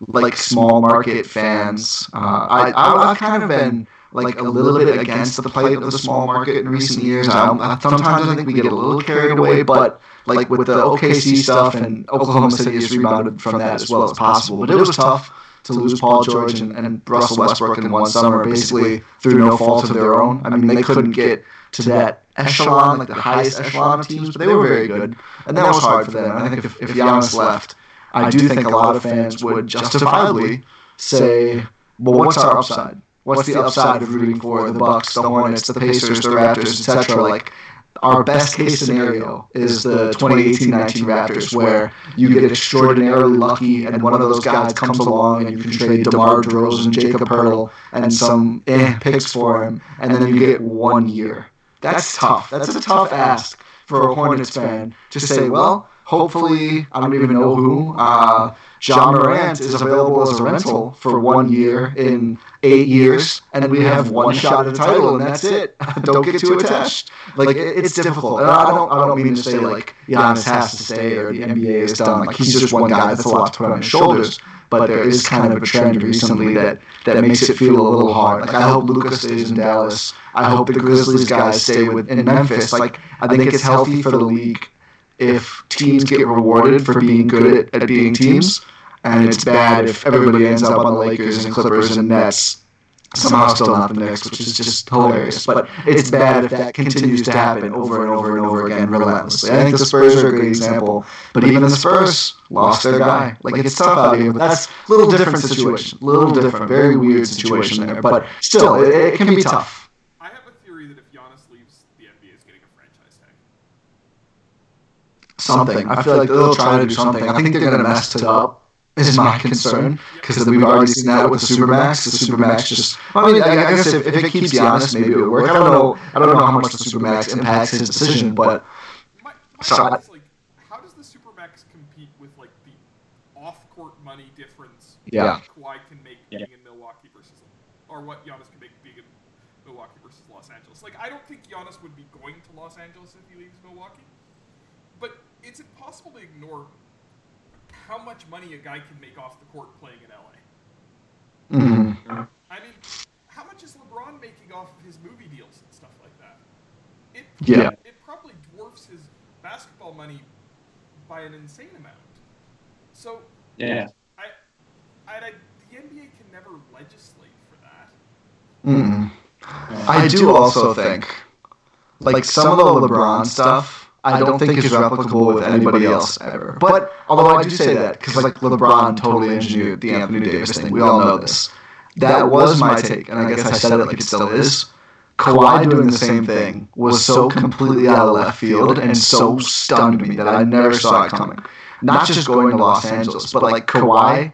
like small market fans, I've kind of been like a little bit against the plight of the small market in recent years. Sometimes I think we get a little carried away, but like with the OKC stuff, and Oklahoma City has rebounded from that as well as possible. But it was tough to lose Paul George and Russell Westbrook in one summer, basically through no fault of their own. I mean, they couldn't get to that echelon, like the highest echelon of teams, but they were very good, and that was hard for them. And I think if Giannis left, I do think a lot of fans would justifiably say, well, what's our upside? What's the upside of rooting for the Bucks, the Hornets, the Pacers, the Raptors, etc.? Like, our best case scenario is the 2018-19 Raptors, where you get extraordinarily lucky and one of those guys comes along and you can trade DeMar DeRozan, Jacob Poeltl, and some picks for him, and then you get 1 year. That's tough. That's a tough ask for a Hornets fan to say, well, hopefully, I don't even know who, John Morant is available as a rental for 1 year in 8 years, and we have one shot at a title, and that's it. Don't get too attached. Like, it's difficult. And I don't mean to say, like, Giannis has to stay or the NBA is done. Like, he's just one guy. That's a lot to put on his shoulders. But there is kind of a trend recently that makes it feel a little hard. Like, I hope Luka stays in Dallas. I hope the Grizzlies guys stay in Memphis. Like, I think it's healthy for the league if teams get rewarded for being good at being teams, and it's bad if everybody ends up on the Lakers and Clippers and Nets, somehow still not the Knicks, which is just hilarious. But it's bad if that continues to happen over and over and over again relentlessly. I think the Spurs are a great example, but even the Spurs lost their guy. Like, it's tough out here, but that's a little different situation. A little different, very weird situation there, but still, it can be tough. I have a theory that if Giannis leaves, the NBA is getting a franchise tag. Something. I feel like they'll try to do something. I think they're going to mess it up, is my concern, because we've already seen that with the Supermax. The Supermax just, I mean, I guess if it keeps Giannis, maybe it would work. I don't know how much the Supermax impacts his decision, but my thought is, like, how does the Supermax compete with like the off-court money difference Yeah. Kawhi can make being in Milwaukee versus, or what Giannis can make being in Milwaukee versus Los Angeles? Like, I don't think Giannis would be going to Los Angeles if he leaves Milwaukee, but it's impossible to ignore how much money a guy can make off the court playing in LA. Mm-hmm. I mean, how much is LeBron making off of his movie deals and stuff like that? It probably dwarfs his basketball money by an insane amount. So Yeah. the NBA can never legislate for that. Mm-hmm. I do also think, like, some of the LeBron stuff, I don't think is replicable with anybody else ever. But, although I do say that, because like LeBron totally engineered the Anthony Davis thing, we all know this. That was my take, and I guess I said it like it still is. Kawhi doing the same thing was so completely out of left field and so stunned me that I never saw it coming. Not just going to Los Angeles, but like Kawhi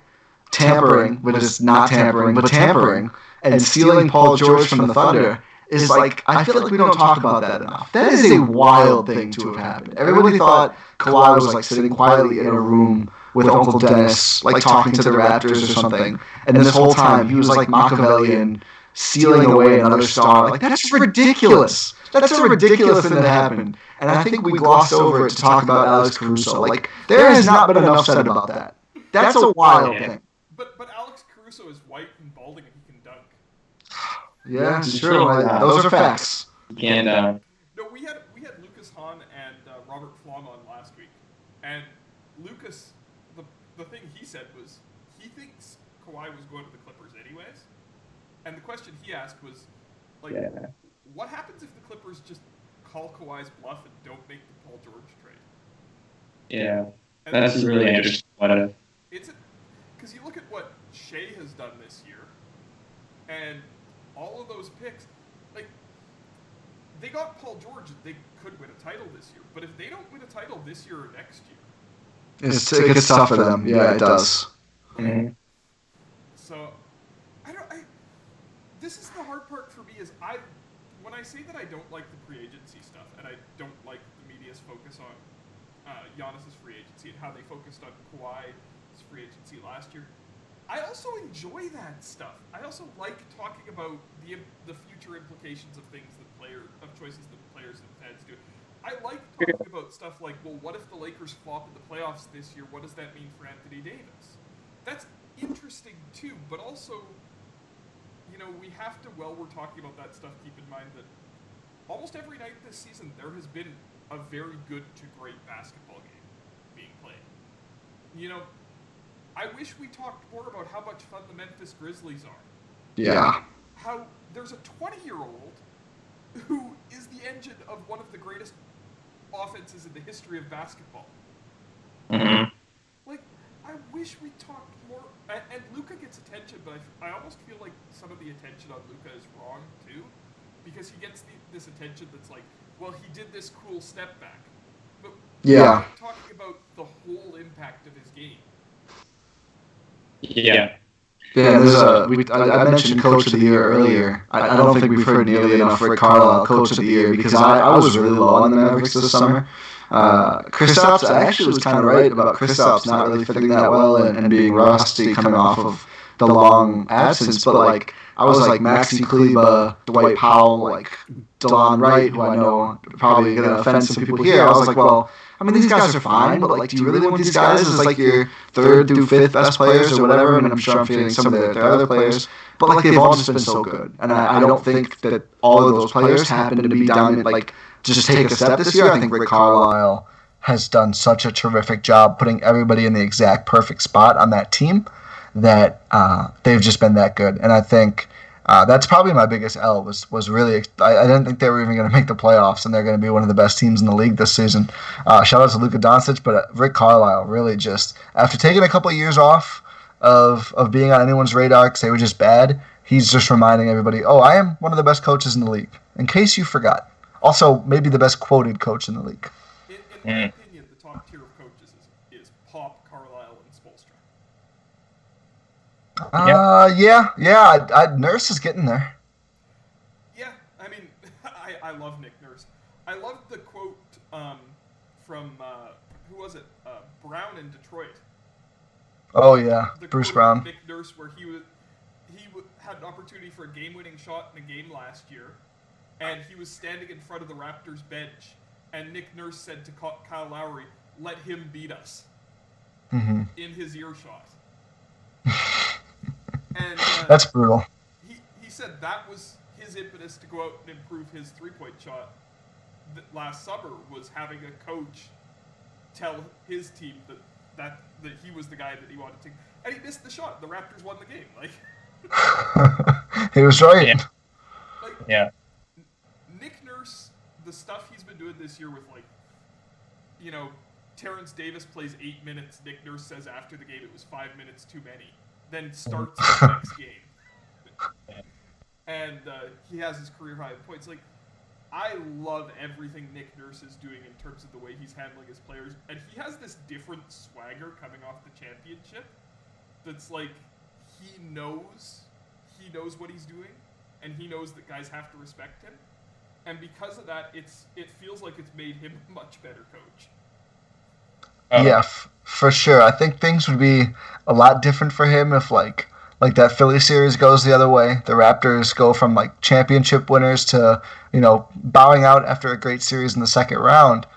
tampering, but just not tampering, but tampering, and stealing Paul George from the Thunder is like, I feel like we don't talk about that enough. That is a wild thing to have happened. Everybody thought Kawhi was like sitting quietly in a room with Uncle Dennis, like talking to the Raptors or something, and this whole time he was like Machiavellian, stealing away another star. Like, that's ridiculous. That's a ridiculous thing that happened. And I think we glossed over it to talk about Alex Caruso. Like, there has not been enough said about that. That's a wild thing. But Alex Caruso is white and balding and he can dunk. Yeah, it's true. Those are facts. can't. No, we had Lucas Hahn and Robert Flom on last week, and Lucas, the thing he said was he thinks Kawhi was going to the Clippers anyways, and the question he asked was like, what happens if the Clippers just call Kawhi's bluff and don't make the Paul George trade? Yeah, And that's really interesting. It's because you look at what Shea has done this year, and all of those picks, like they got Paul George, they could win a title this year. But if they don't win a title this year or next year, it gets tough for them. Yeah, it does. Mm-hmm. So this is the hard part for me is when I say that I don't like the free agency stuff and I don't like the media's focus on Giannis's free agency and how they focused on Kawhi's free agency last year, I also enjoy that stuff. I also like talking about the future implications of choices that players and fans do. I like talking about stuff like, well, what if the Lakers flop in the playoffs this year? What does that mean for Anthony Davis? That's interesting too, but also, we have to, while we're talking about that stuff, keep in mind that almost every night this season there has been a very good to great basketball game being played. I wish we talked more about how much fun the Memphis Grizzlies are. Yeah. How there's a 20-year-old who is the engine of one of the greatest offenses in the history of basketball. Mm-hmm. Like, I wish we talked more. And Luka gets attention, but I almost feel like some of the attention on Luka is wrong, too. Because he gets this attention that's like, well, he did this cool step back. But we're not talking about the whole impact of his game. Yeah. Yeah, I mentioned Coach of the Year earlier. I don't think we've heard nearly enough Rick Carlisle Coach of the Year because I was really low on the Mavericks this summer. Kristaps, I actually was kind of right about Kristaps not really fitting that well and being rusty coming off of the long absence. But I was like Maxi Kleba, Dwight Powell, DeLon Wright, who I know probably going to offend some people here. I was like, well, I mean, these guys are fine, but do you really want these guys as your third through fifth best players or whatever? I mean, I'm sure I'm forgetting some of their other players, but they've all just been so good, and I don't think that all of those players happen to be dominant. Just take a step this year. I think Rick Carlisle has done such a terrific job putting everybody in the exact perfect spot on that team that they've just been that good, and I think. That's probably my biggest L was really I didn't think they were even going to make the playoffs, and they're going to be one of the best teams in the league this season. Shout out to Luka Doncic, but Rick Carlisle really just, after taking a couple of years off of being on anyone's radar because they were just bad, he's just reminding everybody, I am one of the best coaches in the league, in case you forgot. Also, maybe the best quoted coach in the league. In my opinion, the top tier of coaches is Pop, Carlisle, and Spoelstra. Nurse is getting there. Yeah, I mean, I love Nick Nurse. I love the quote from who was it? Brown in Detroit. Oh yeah, Bruce Brown. Nick Nurse, where he had an opportunity for a game-winning shot in a game last year, and he was standing in front of the Raptors bench, and Nick Nurse said to Kyle Lowry, "Let him beat us," in his earshot. And that's brutal. He said that was his impetus to go out and improve his three-point shot last summer, was having a coach tell his team that he was the guy that he wanted to. And he missed the shot. The Raptors won the game. He was right. Yeah. Nick Nurse, the stuff he's been doing this year with Terrence Davis plays 8 minutes. Nick Nurse says after the game it was 5 minutes too many. Then starts the next game. And he has his career high points. I love everything Nick Nurse is doing in terms of the way he's handling his players. And he has this different swagger coming off the championship that's he knows what he's doing, and he knows that guys have to respect him. And because of that, it feels like it's made him a much better coach. Yeah, for sure. I think things would be a lot different for him if like that Philly series goes the other way. The Raptors go from championship winners to bowing out after a great series in the second round.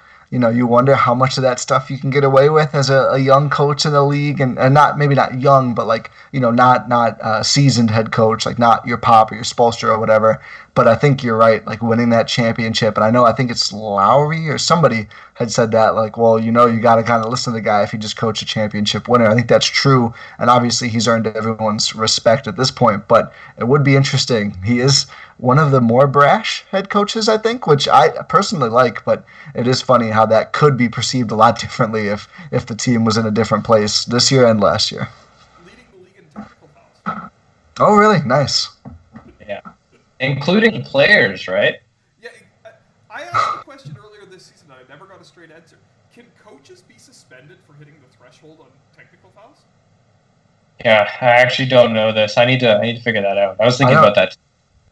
you wonder how much of that stuff you can get away with as a young coach in the league, and not maybe not young, but like not seasoned head coach, like not your Pop or your Spoelstra or whatever. But I think you're right, like winning that championship, and I think it's Lowry or somebody had said that, like, well, you got to kind of listen to the guy if you just coach a championship winner. I think that's true, and obviously he's earned everyone's respect at this point. But it would be interesting. He is one of the more brash head coaches, I think, which I personally like, but it is funny how that could be perceived a lot differently if the team was in a different place this year and last year. Leading the league in technical fouls. Oh, really? Nice. Yeah. Including players, right? Yeah, I asked the question earlier this season and I never got a straight answer. Can coaches be suspended for hitting the threshold on technical fouls? Yeah, I actually don't know this. I need to figure that out. I was thinking about that.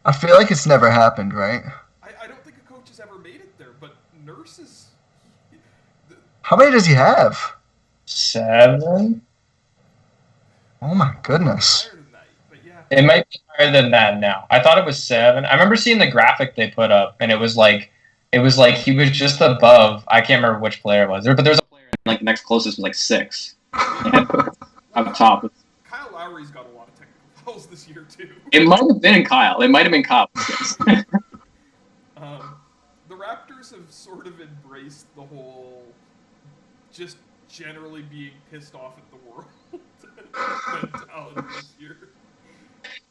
I feel like it's never happened, right? I don't think a coach has ever made it there, but Nurse is... How many does he have? 7? Oh my goodness. Higher than that, but yeah. It might be higher than that now. I thought it was 7. I remember seeing the graphic they put up, and it was like he was just above. I can't remember which player it was. But there's a player, and like the next closest was like 6. Up top. Kyle Lowry's got a lot of technical fouls this year too. It might have been Kyle. It might have been Kyle. The Raptors have sort of embraced the whole just generally being pissed off at the world mentality this year.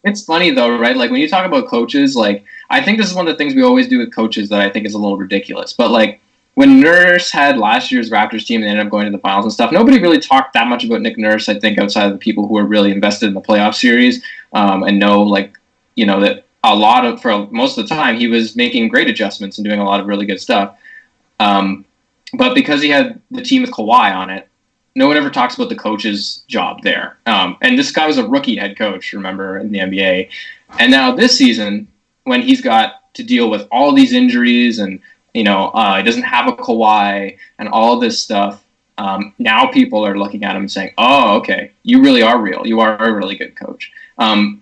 It's funny though, right? Like when you talk about coaches, like I think this is one of the things we always do with coaches that I think is a little ridiculous. But like when Nurse had last year's Raptors team and they ended up going to the finals and stuff, nobody really talked that much about Nick Nurse, I think, outside of the people who are really invested in the playoff series and know, like, that for most of the time, he was making great adjustments and doing a lot of really good stuff. But because he had the team with Kawhi on it, no one ever talks about the coach's job there. And this guy was a rookie head coach, remember, in the NBA. And now this season, when he's got to deal with all these injuries and he doesn't have a Kawhi and all this stuff. Now people are looking at him and saying, oh, okay, you really are real. You are a really good coach,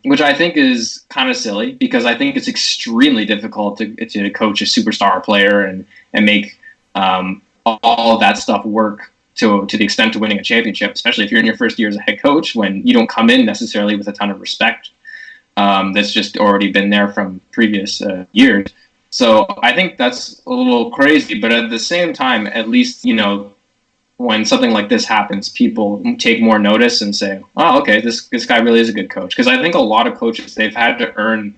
which I think is kind of silly because I think it's extremely difficult to coach a superstar player and make all of that stuff work to the extent of winning a championship, especially if you're in your first year as a head coach when you don't come in necessarily with a ton of respect that's just already been there from previous years. So I think that's a little crazy, but at the same time, at least, when something like this happens, people take more notice and say, oh, okay, this guy really is a good coach. Because I think a lot of coaches, they've had to earn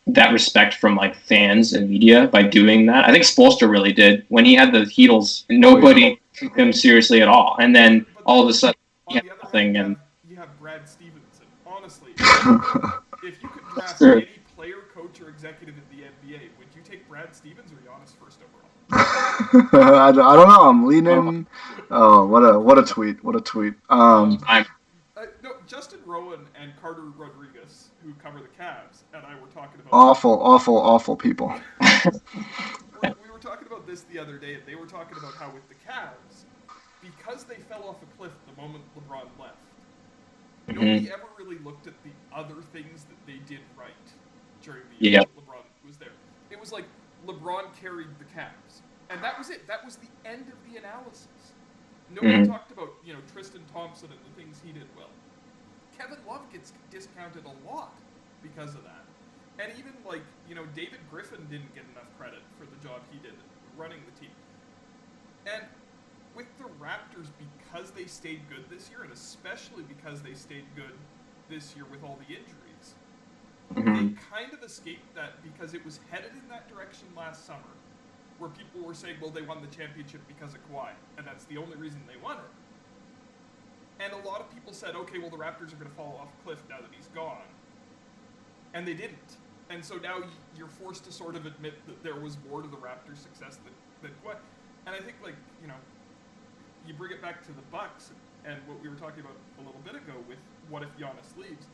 that respect from like fans and media by doing that. I think Spoelstra really did. When he had the Heatles, nobody took him seriously at all. And then all of a sudden, he had nothing. And you have Brad Stevenson. Honestly, if you could draft any player, coach, or executive in the NBA, would you take Brad Stevens or Giannis first overall? I don't know. I'm leaning. Oh, what a tweet! What a tweet! No, Justin Rowan and Carter Rodriguez, who cover the Cavs, and I were talking about awful people. we were talking about this the other day, and they were talking about how with the Cavs, because they fell off a cliff the moment LeBron left, nobody ever really looked at the other things that they did right during the year that LeBron was there. It was like LeBron carried the Cavs, and that was it. That was the end of the analysis. Nobody talked about, Tristan Thompson and the things he did well. Kevin Love gets discounted a lot because of that. And even, David Griffin didn't get enough credit for the job he did running the team. And with the Raptors, because they stayed good this year, and especially because they stayed good this year with all the injuries, they kind of escaped that because it was headed in that direction last summer, where people were saying, well, they won the championship because of Kawhi, and that's the only reason they won it. And a lot of people said, okay, well, the Raptors are going to fall off a cliff now that he's gone. And they didn't. And so now you're forced to sort of admit that there was more to the Raptors' success than Kawhi. And I think, you bring it back to the Bucks and what we were talking about a little bit ago with what if Giannis leaves.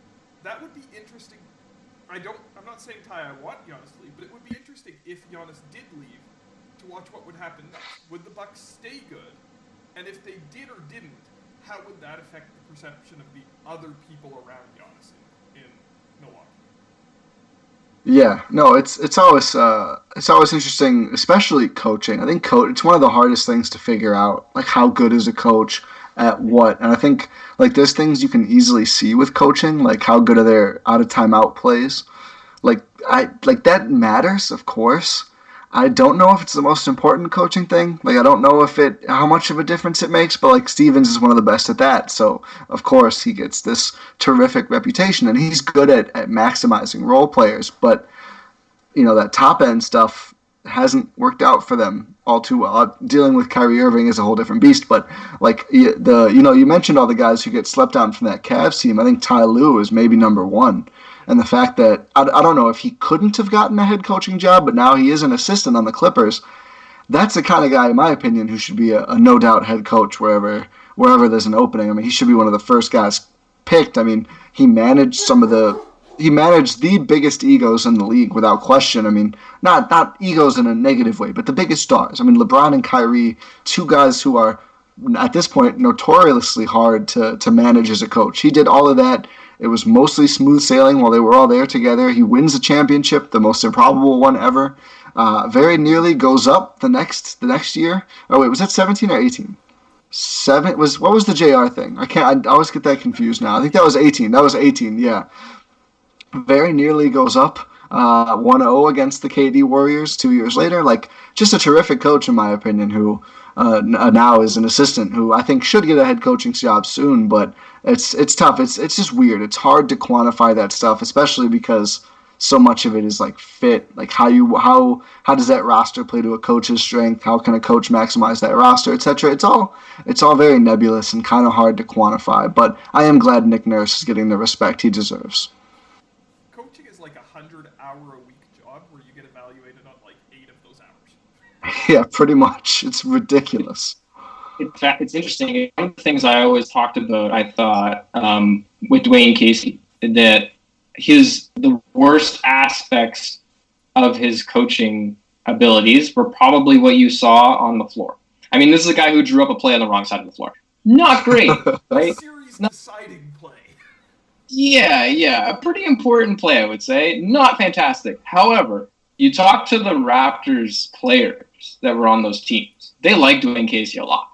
That would be interesting. I'm not saying, Ty, I want Giannis to leave, but it would be interesting if Giannis did leave to watch what would happen next. Would the Bucks stay good? And if they did or didn't, how would that affect the perception of the other people around Giannis in Milwaukee? Yeah, no, it's always interesting, especially coaching. I think it's one of the hardest things to figure out, like how good is a coach at what. And I think like there's things you can easily see with coaching, like how good are their out of timeout plays. Like that matters, of course. I don't know if it's the most important coaching thing. Like I don't know if it how much of a difference it makes, but like Stevens is one of the best at that. So of course he gets this terrific reputation and he's good at maximizing role players, but that top end stuff hasn't worked out for them all too well. Dealing with Kyrie Irving is a whole different beast, but like you mentioned all the guys who get slept on from that Cavs team. I think Ty Lue is maybe number one, and the fact that I don't know if he couldn't have gotten a head coaching job, but now he is an assistant on the Clippers. That's the kind of guy, in my opinion, who should be a no doubt head coach wherever there's an opening. I mean, he should be one of the first guys picked. I mean, he managed the biggest egos in the league without question. I mean, not egos in a negative way, but the biggest stars. I mean, LeBron and Kyrie, two guys who are at this point notoriously hard to manage as a coach. He did all of that. It was mostly smooth sailing while they were all there together. He wins the championship, the most improbable one ever. Very nearly goes up the next year. Oh wait, was that 17 or 18? Seven was what was the JR thing? I always get that That was confused now. I think 18. that was 18. That was 18. Yeah, very nearly goes up 1-0 against the KD Warriors 2 years later. Like, just a terrific coach, in my opinion, who now is an assistant who I think should get a head coaching job soon, but it's tough. It's just weird. It's hard to quantify that stuff, especially because so much of it is like fit. Like how does that roster play to a coach's strength? How can a coach maximize that roster, etc. It's all very nebulous and kind of hard to quantify. But I am glad Nick Nurse is getting the respect he deserves. Coaching is like 100-hour-a-week job where you get evaluated on like 8 of those hours. Yeah, pretty much. It's ridiculous. In fact, it's interesting. One of the things I always talked about, I thought, with Dwayne Casey, that the worst aspects of his coaching abilities were probably what you saw on the floor. I mean, this is a guy who drew up a play on the wrong side of the floor. Not great, A right? series Not, deciding play. yeah, a pretty important play, I would say. Not fantastic. However, you talk to the Raptors players that were on those teams. They liked Dwayne Casey a lot.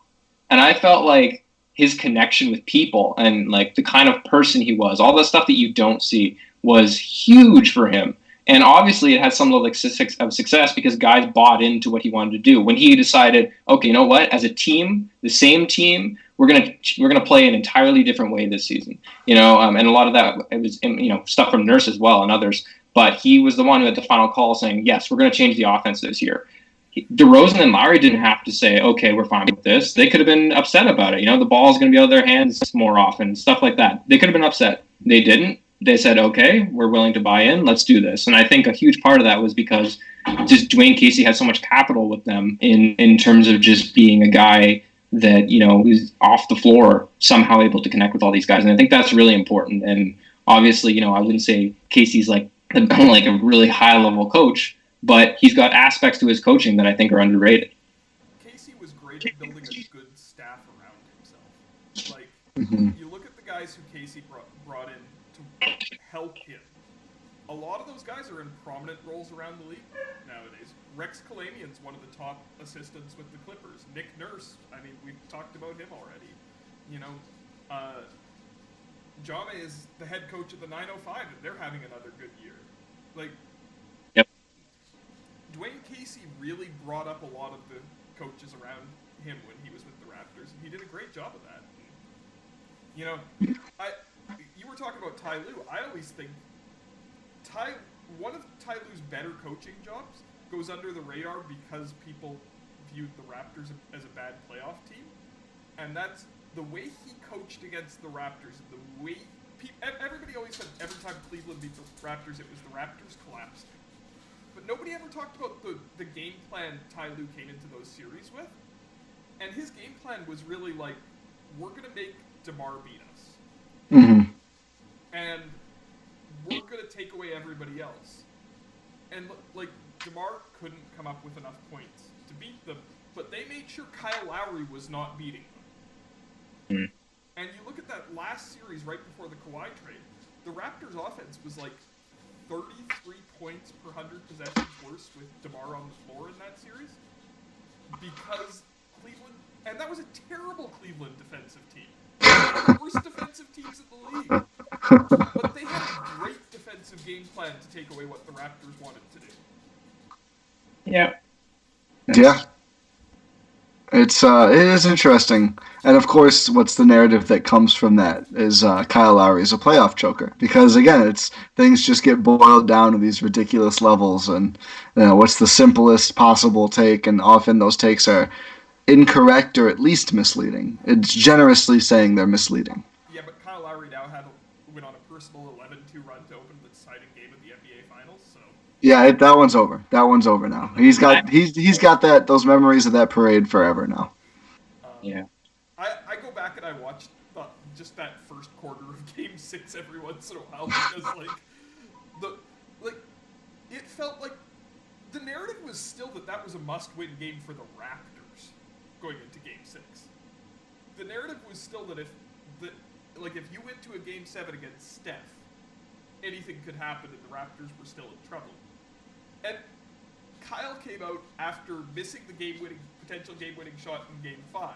And I felt like his connection with people and like the kind of person he was, all the stuff that you don't see was huge for him. And obviously it had some level of success because guys bought into what he wanted to do. When he decided, okay, you know what, as a team, the same team, we're gonna play an entirely different way this season. And a lot of that it was stuff from Nurse as well and others. But he was the one who had the final call saying, yes, we're going to change the offense this year. DeRozan and Lowry didn't have to say, okay, we're fine with this. They could have been upset about it. The ball's going to be out of their hands more often, stuff like that. They could have been upset. They didn't. They said, okay, we're willing to buy in. Let's do this. And I think a huge part of that was because just Dwayne Casey had so much capital with them in terms of just being a guy that, who's off the floor, somehow able to connect with all these guys. And I think that's really important. And obviously, I wouldn't say Casey's like a really high level coach, but he's got aspects to his coaching that I think are underrated. Casey was great at building a good staff around himself. Like, Hmm. you look at the guys who Casey brought in to help him. A lot of those guys are in prominent roles around the league nowadays. Rex Kalamian's one of the top assistants with the Clippers. Nick Nurse, I mean, we've talked about him already. You know, Jame is the head coach of the 905, and they're having another good year. Like, Yep. Dwayne Casey really brought up a lot of the coaches around him when he was with the Raptors, and he did a great job of that. You know, I you were talking about Ty Lue. I always think one of Ty Lue's better coaching jobs goes under the radar because people viewed the Raptors as a bad playoff team, and that's the way he coached against the Raptors. The way everybody always said every time Cleveland beat the Raptors, it was the Raptors collapsed. But nobody ever talked about the game plan Ty Lue came into those series with. And his game plan was really like, we're going to make DeMar beat us. Hmm. And we're going to take away everybody else. And like, DeMar couldn't come up with enough points to beat them, but they made sure Kyle Lowry was not beating them. Mm. And you look at that last series right before the Kawhi trade, the Raptors' offense was like 33 points per 100 possessions worse with DeMar on the floor in that series because Cleveland, and that was a terrible Cleveland defensive team. One of the worst defensive teams in the league. But they had a great defensive game plan to take away what the Raptors wanted to do. Yeah. Yeah. It is interesting, and of course, what's the narrative that comes from that is Kyle Lowry is a playoff choker because again, it's things just get boiled down to these ridiculous levels, and what's the simplest possible take, and often those takes are incorrect or at least misleading. It's generously saying they're misleading. Yeah, but Kyle Lowry now went on a personal 11-2 run to open the deciding game of the NBA Finals. So Yeah, that one's over. That one's over now. He's got those memories of that parade forever now. Yeah. I go back and I watch just that first quarter of Game 6 every once in a while because it felt like the narrative was still that was a must-win game for the Raptors going into Game 6. The narrative was still that if you went to a Game 7 against Steph, anything could happen and the Raptors were still in trouble. And Kyle came out after missing the potential game-winning shot in Game 5,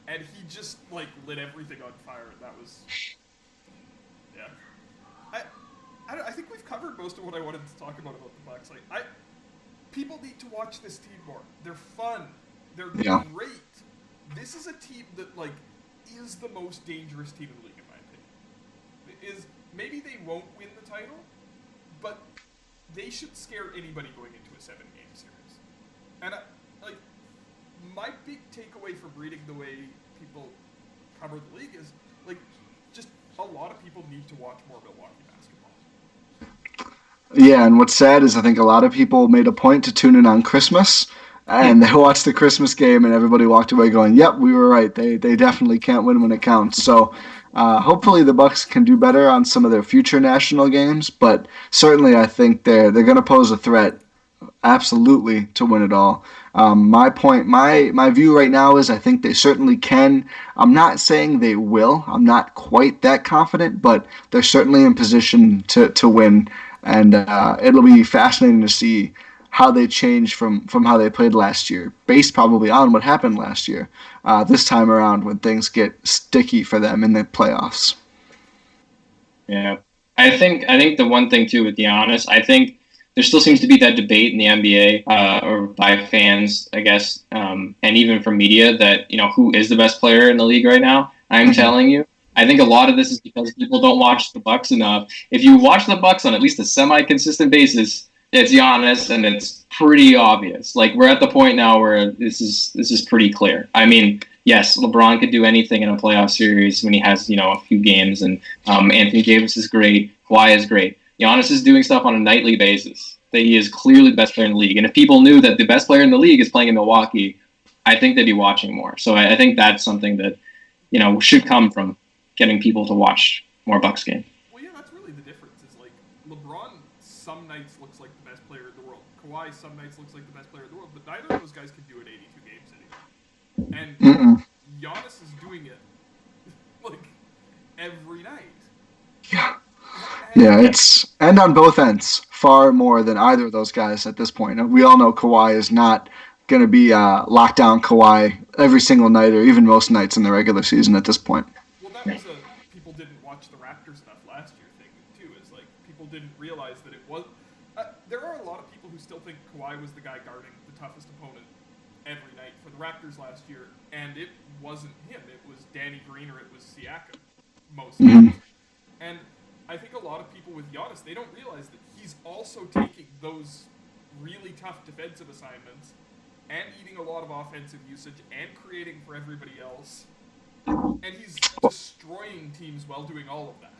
and he just lit everything on fire. And that was, yeah. I think we've covered most of what I wanted to talk about the Bucks. People need to watch this team more. They're fun. They're great. This is a team that is the most dangerous team in the league, in my opinion. Maybe they won't win the title, but they should scare anybody going into a 7-game series. And my big takeaway from reading the way people cover the league is just a lot of people need to watch more Milwaukee basketball. Yeah, and what's sad is I think a lot of people made a point to tune in on Christmas, and they watched the Christmas game, and everybody walked away going, "Yep, we were right. They definitely can't win when it counts." So hopefully the Bucks can do better on some of their future national games, but certainly I think they're going to pose a threat absolutely to win it all. My view right now is I think they certainly can. I'm not saying they will. I'm not quite that confident, but they're certainly in position to win, and it'll be fascinating to see how they change from how they played last year, based probably on what happened last year. This time around, when things get sticky for them in the playoffs. Yeah, I think the one thing too with Giannis, I think there still seems to be that debate in the NBA or by fans, I guess, and even from media that who is the best player in the league right now. I'm telling you, I think a lot of this is because people don't watch the Bucks enough. If you watch the Bucks on at least a semi-consistent basis, it's Giannis, and it's pretty obvious. We're at the point now where this is pretty clear. I mean, yes, LeBron could do anything in a playoff series when he has a few games, and Anthony Davis is great, Kawhi is great. Giannis is doing stuff on a nightly basis. That he is clearly the best player in the league, and if people knew that the best player in the league is playing in Milwaukee, I think they'd be watching more. So I think that's something that should come from getting people to watch more Bucks games. Well, yeah, that's really the difference. Is LeBron some nights looks like the best player in the world. Kawhi some nights looks like the best player in the world, but neither of those guys can do it 82 games anymore. And Giannis is doing it every night. Yeah. Yeah, it's and on both ends, far more than either of those guys at this point. We all know Kawhi is not going to be lockdown Kawhi every single night or even most nights in the regular season at this point. Well, that was people didn't watch the Raptors enough last year thing too. Is people didn't realize that it was. There are a lot of people who still think Kawhi was the guy guarding the toughest opponent every night for the Raptors last year, and it wasn't him. It was Danny Green or it was Siakam most nights. And I think a lot of people with Giannis, they don't realize that he's also taking those really tough defensive assignments and eating a lot of offensive usage and creating for everybody else. And he's destroying teams while doing all of that.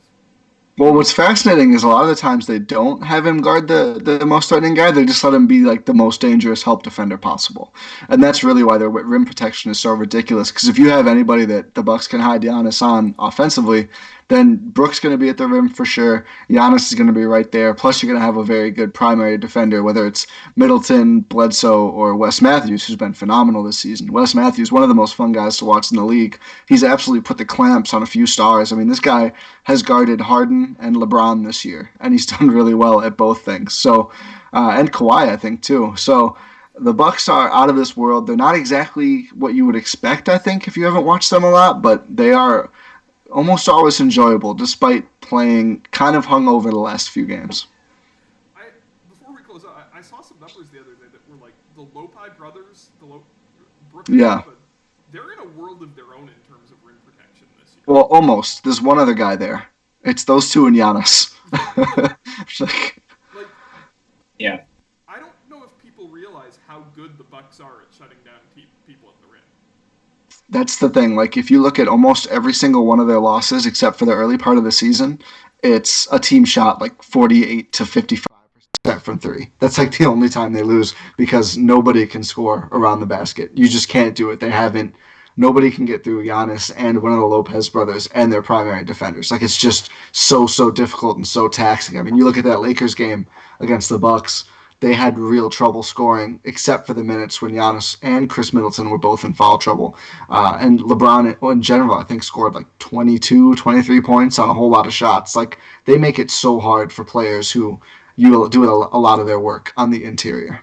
Well, what's fascinating is a lot of the times they don't have him guard the most threatening guy. They just let him be the most dangerous help defender possible. And that's really why their rim protection is so ridiculous. Because if you have anybody that the Bucks can hide Giannis on offensively, then Brook's going to be at the rim for sure. Giannis is going to be right there. Plus, you're going to have a very good primary defender, whether it's Middleton, Bledsoe, or Wes Matthews, who's been phenomenal this season. Wes Matthews, one of the most fun guys to watch in the league. He's absolutely put the clamps on a few stars. I mean, this guy has guarded Harden and LeBron this year, and he's done really well at both things. So, and Kawhi, I think, too. So, the Bucks are out of this world. They're not exactly what you would expect, I think, if you haven't watched them a lot, but they are almost always enjoyable, despite playing kind of hungover the last few games. Before we close out, I saw some numbers the other day that were like the Lopi brothers, Brook and Yeah. Lopez, they're in a world of their own in terms of rim protection this year. Well, almost. There's one other guy there. It's those two and Giannis. Like, Yeah. I don't know if people realize how good the Bucks are at shutting down people at the rim. That's the thing. Like, if you look at almost every single one of their losses, except for the early part of the season, it's a team shot like 48 to 55% from three. That's like the only time they lose because nobody can score around the basket. You just can't do it. They haven't. Nobody can get through Giannis and one of the Lopez brothers and their primary defenders. Like, it's just so difficult and so taxing. I mean, you look at that Lakers game against the Bucks. They had real trouble scoring, except for the minutes when Giannis and Chris Middleton were both in foul trouble. And LeBron, in general, I think scored like 22, 23 points on a whole lot of shots. Like, they make it so hard for players who you do a lot of their work on the interior.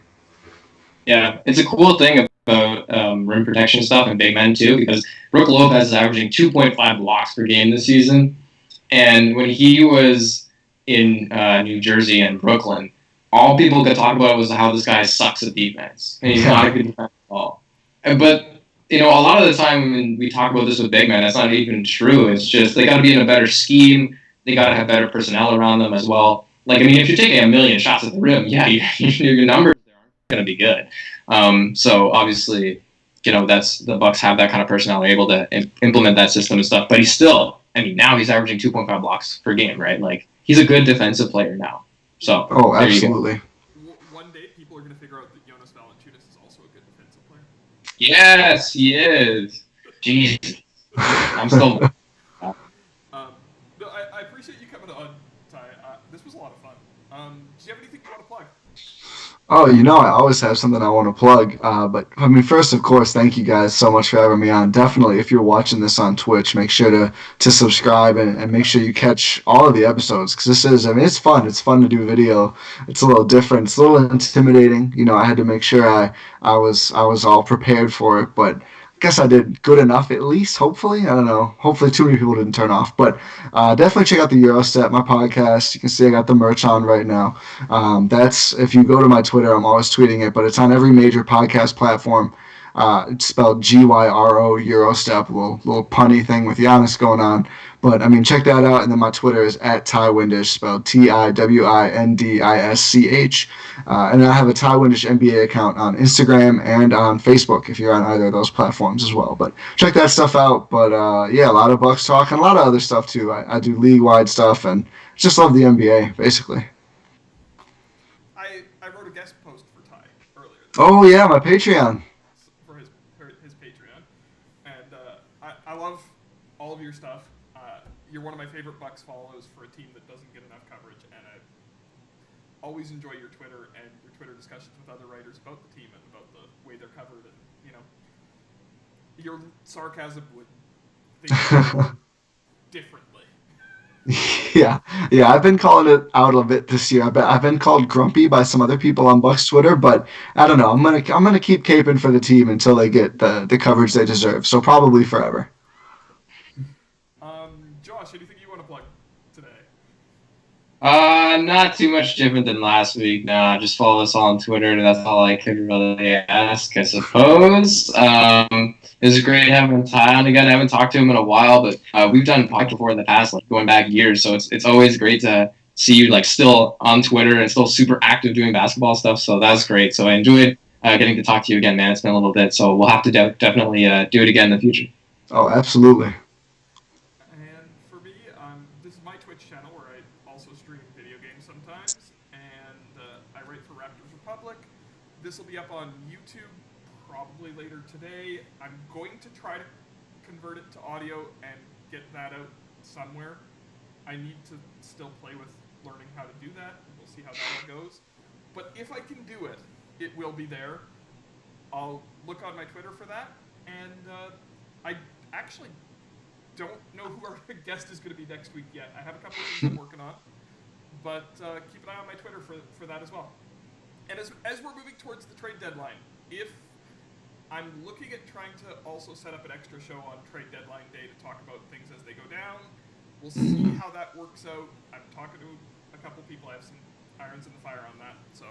Yeah, it's a cool thing about rim protection stuff and big men too, because Brook Lopez is averaging 2.5 blocks per game this season, and when he was in New Jersey and Brooklyn, all people could talk about was how this guy sucks at defense, and he's not a good defender at all. But a lot of the time when we talk about this with big men, that's not even true. It's just they got to be in a better scheme. They got to have better personnel around them as well. Like, I mean, if you're taking a million shots at the rim, yeah, your numbers going to be good. So obviously, that's the Bucks have that kind of personnel, able to implement that system and stuff. But he's still, now he's averaging 2.5 blocks per game, right? Like, he's a good defensive player now. So Oh, absolutely. One day, people are going to figure out that Jonas Valanciunas is also a good defensive player. Yes, he is. Jeez, I'm still. No, I appreciate you coming on, Ty. This was a lot of fun. Do you have anything you want to plug? Oh, I always have something I want to plug. But I mean, first, of course, thank you guys so much for having me on. Definitely, if you're watching this on Twitch, make sure to subscribe and make sure you catch all of the episodes because it's fun. It's fun to do video. It's a little different. It's a little intimidating. I had to make sure I was all prepared for it, but I guess I did good enough at least, hopefully. I don't know. Hopefully too many people didn't turn off. But definitely check out the Eurostep, my podcast. You can see I got the merch on right now. That's if you go to my Twitter, I'm always tweeting it, but it's on every major podcast platform. It's spelled GYRO Eurostep, a little punny thing with Giannis going on. But I mean, check that out. And then my Twitter is at Ty Windisch, spelled TIWINDISCH. And I have a Ty Windisch NBA account on Instagram and on Facebook if you're on either of those platforms as well. But check that stuff out. But yeah, a lot of Bucks talk and a lot of other stuff too. I do league-wide stuff and just love the NBA basically. I wrote a guest post for Ty earlier. Oh yeah, my Patreon. For his Patreon, and I love all of your stuff. You're one of my favorite Bucks follows for a team that doesn't get enough coverage, and I always enjoy your Twitter and your Twitter discussions with other writers about the team and about the way they're covered, and your sarcasm would think differently. Yeah, I've been calling it out a bit this year. I've been called grumpy by some other people on Bucks Twitter, but I don't know. I'm gonna keep caping for the team until they get the coverage they deserve. So probably forever. Josh, anything you want to plug today? Not too much different than last week. Nah, just follow us on Twitter. That's all I could really ask, I suppose. It was great having Ty on again. I haven't talked to him in a while, but we've done podcasts before in the past, like going back years. So it's always great to see you like still on Twitter and still super active doing basketball stuff. So that's great. So I enjoyed getting to talk to you again, man. It's been a little bit, so we'll have to definitely do it again in the future. Oh, absolutely. And for me, this is my Twitch channel where I also stream video games sometimes, and I write for Raptors Republic. This will be up on YouTube probably later today. I'm going to try to convert it to audio and get that out somewhere. I need to still play with learning how to do that. We'll see how that all goes. But if I can do it, it will be there. I'll look on my Twitter for that, and I actually don't know who our guest is going to be next week yet. I have a couple of things I'm working on, but keep an eye on my Twitter for that as well. And as we're moving towards the trade deadline, if I'm looking at trying to also set up an extra show on trade deadline day to talk about things as they go down. We'll see how that works out. I'm talking to a couple people. I have some irons in the fire on that, so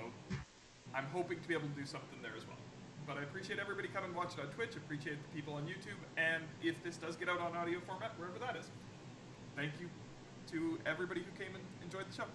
I'm hoping to be able to do something there as well. But I appreciate everybody coming and watching on Twitch. Appreciate the people on YouTube. And if this does get out on audio format, wherever that is, thank you to everybody who came and enjoyed the show.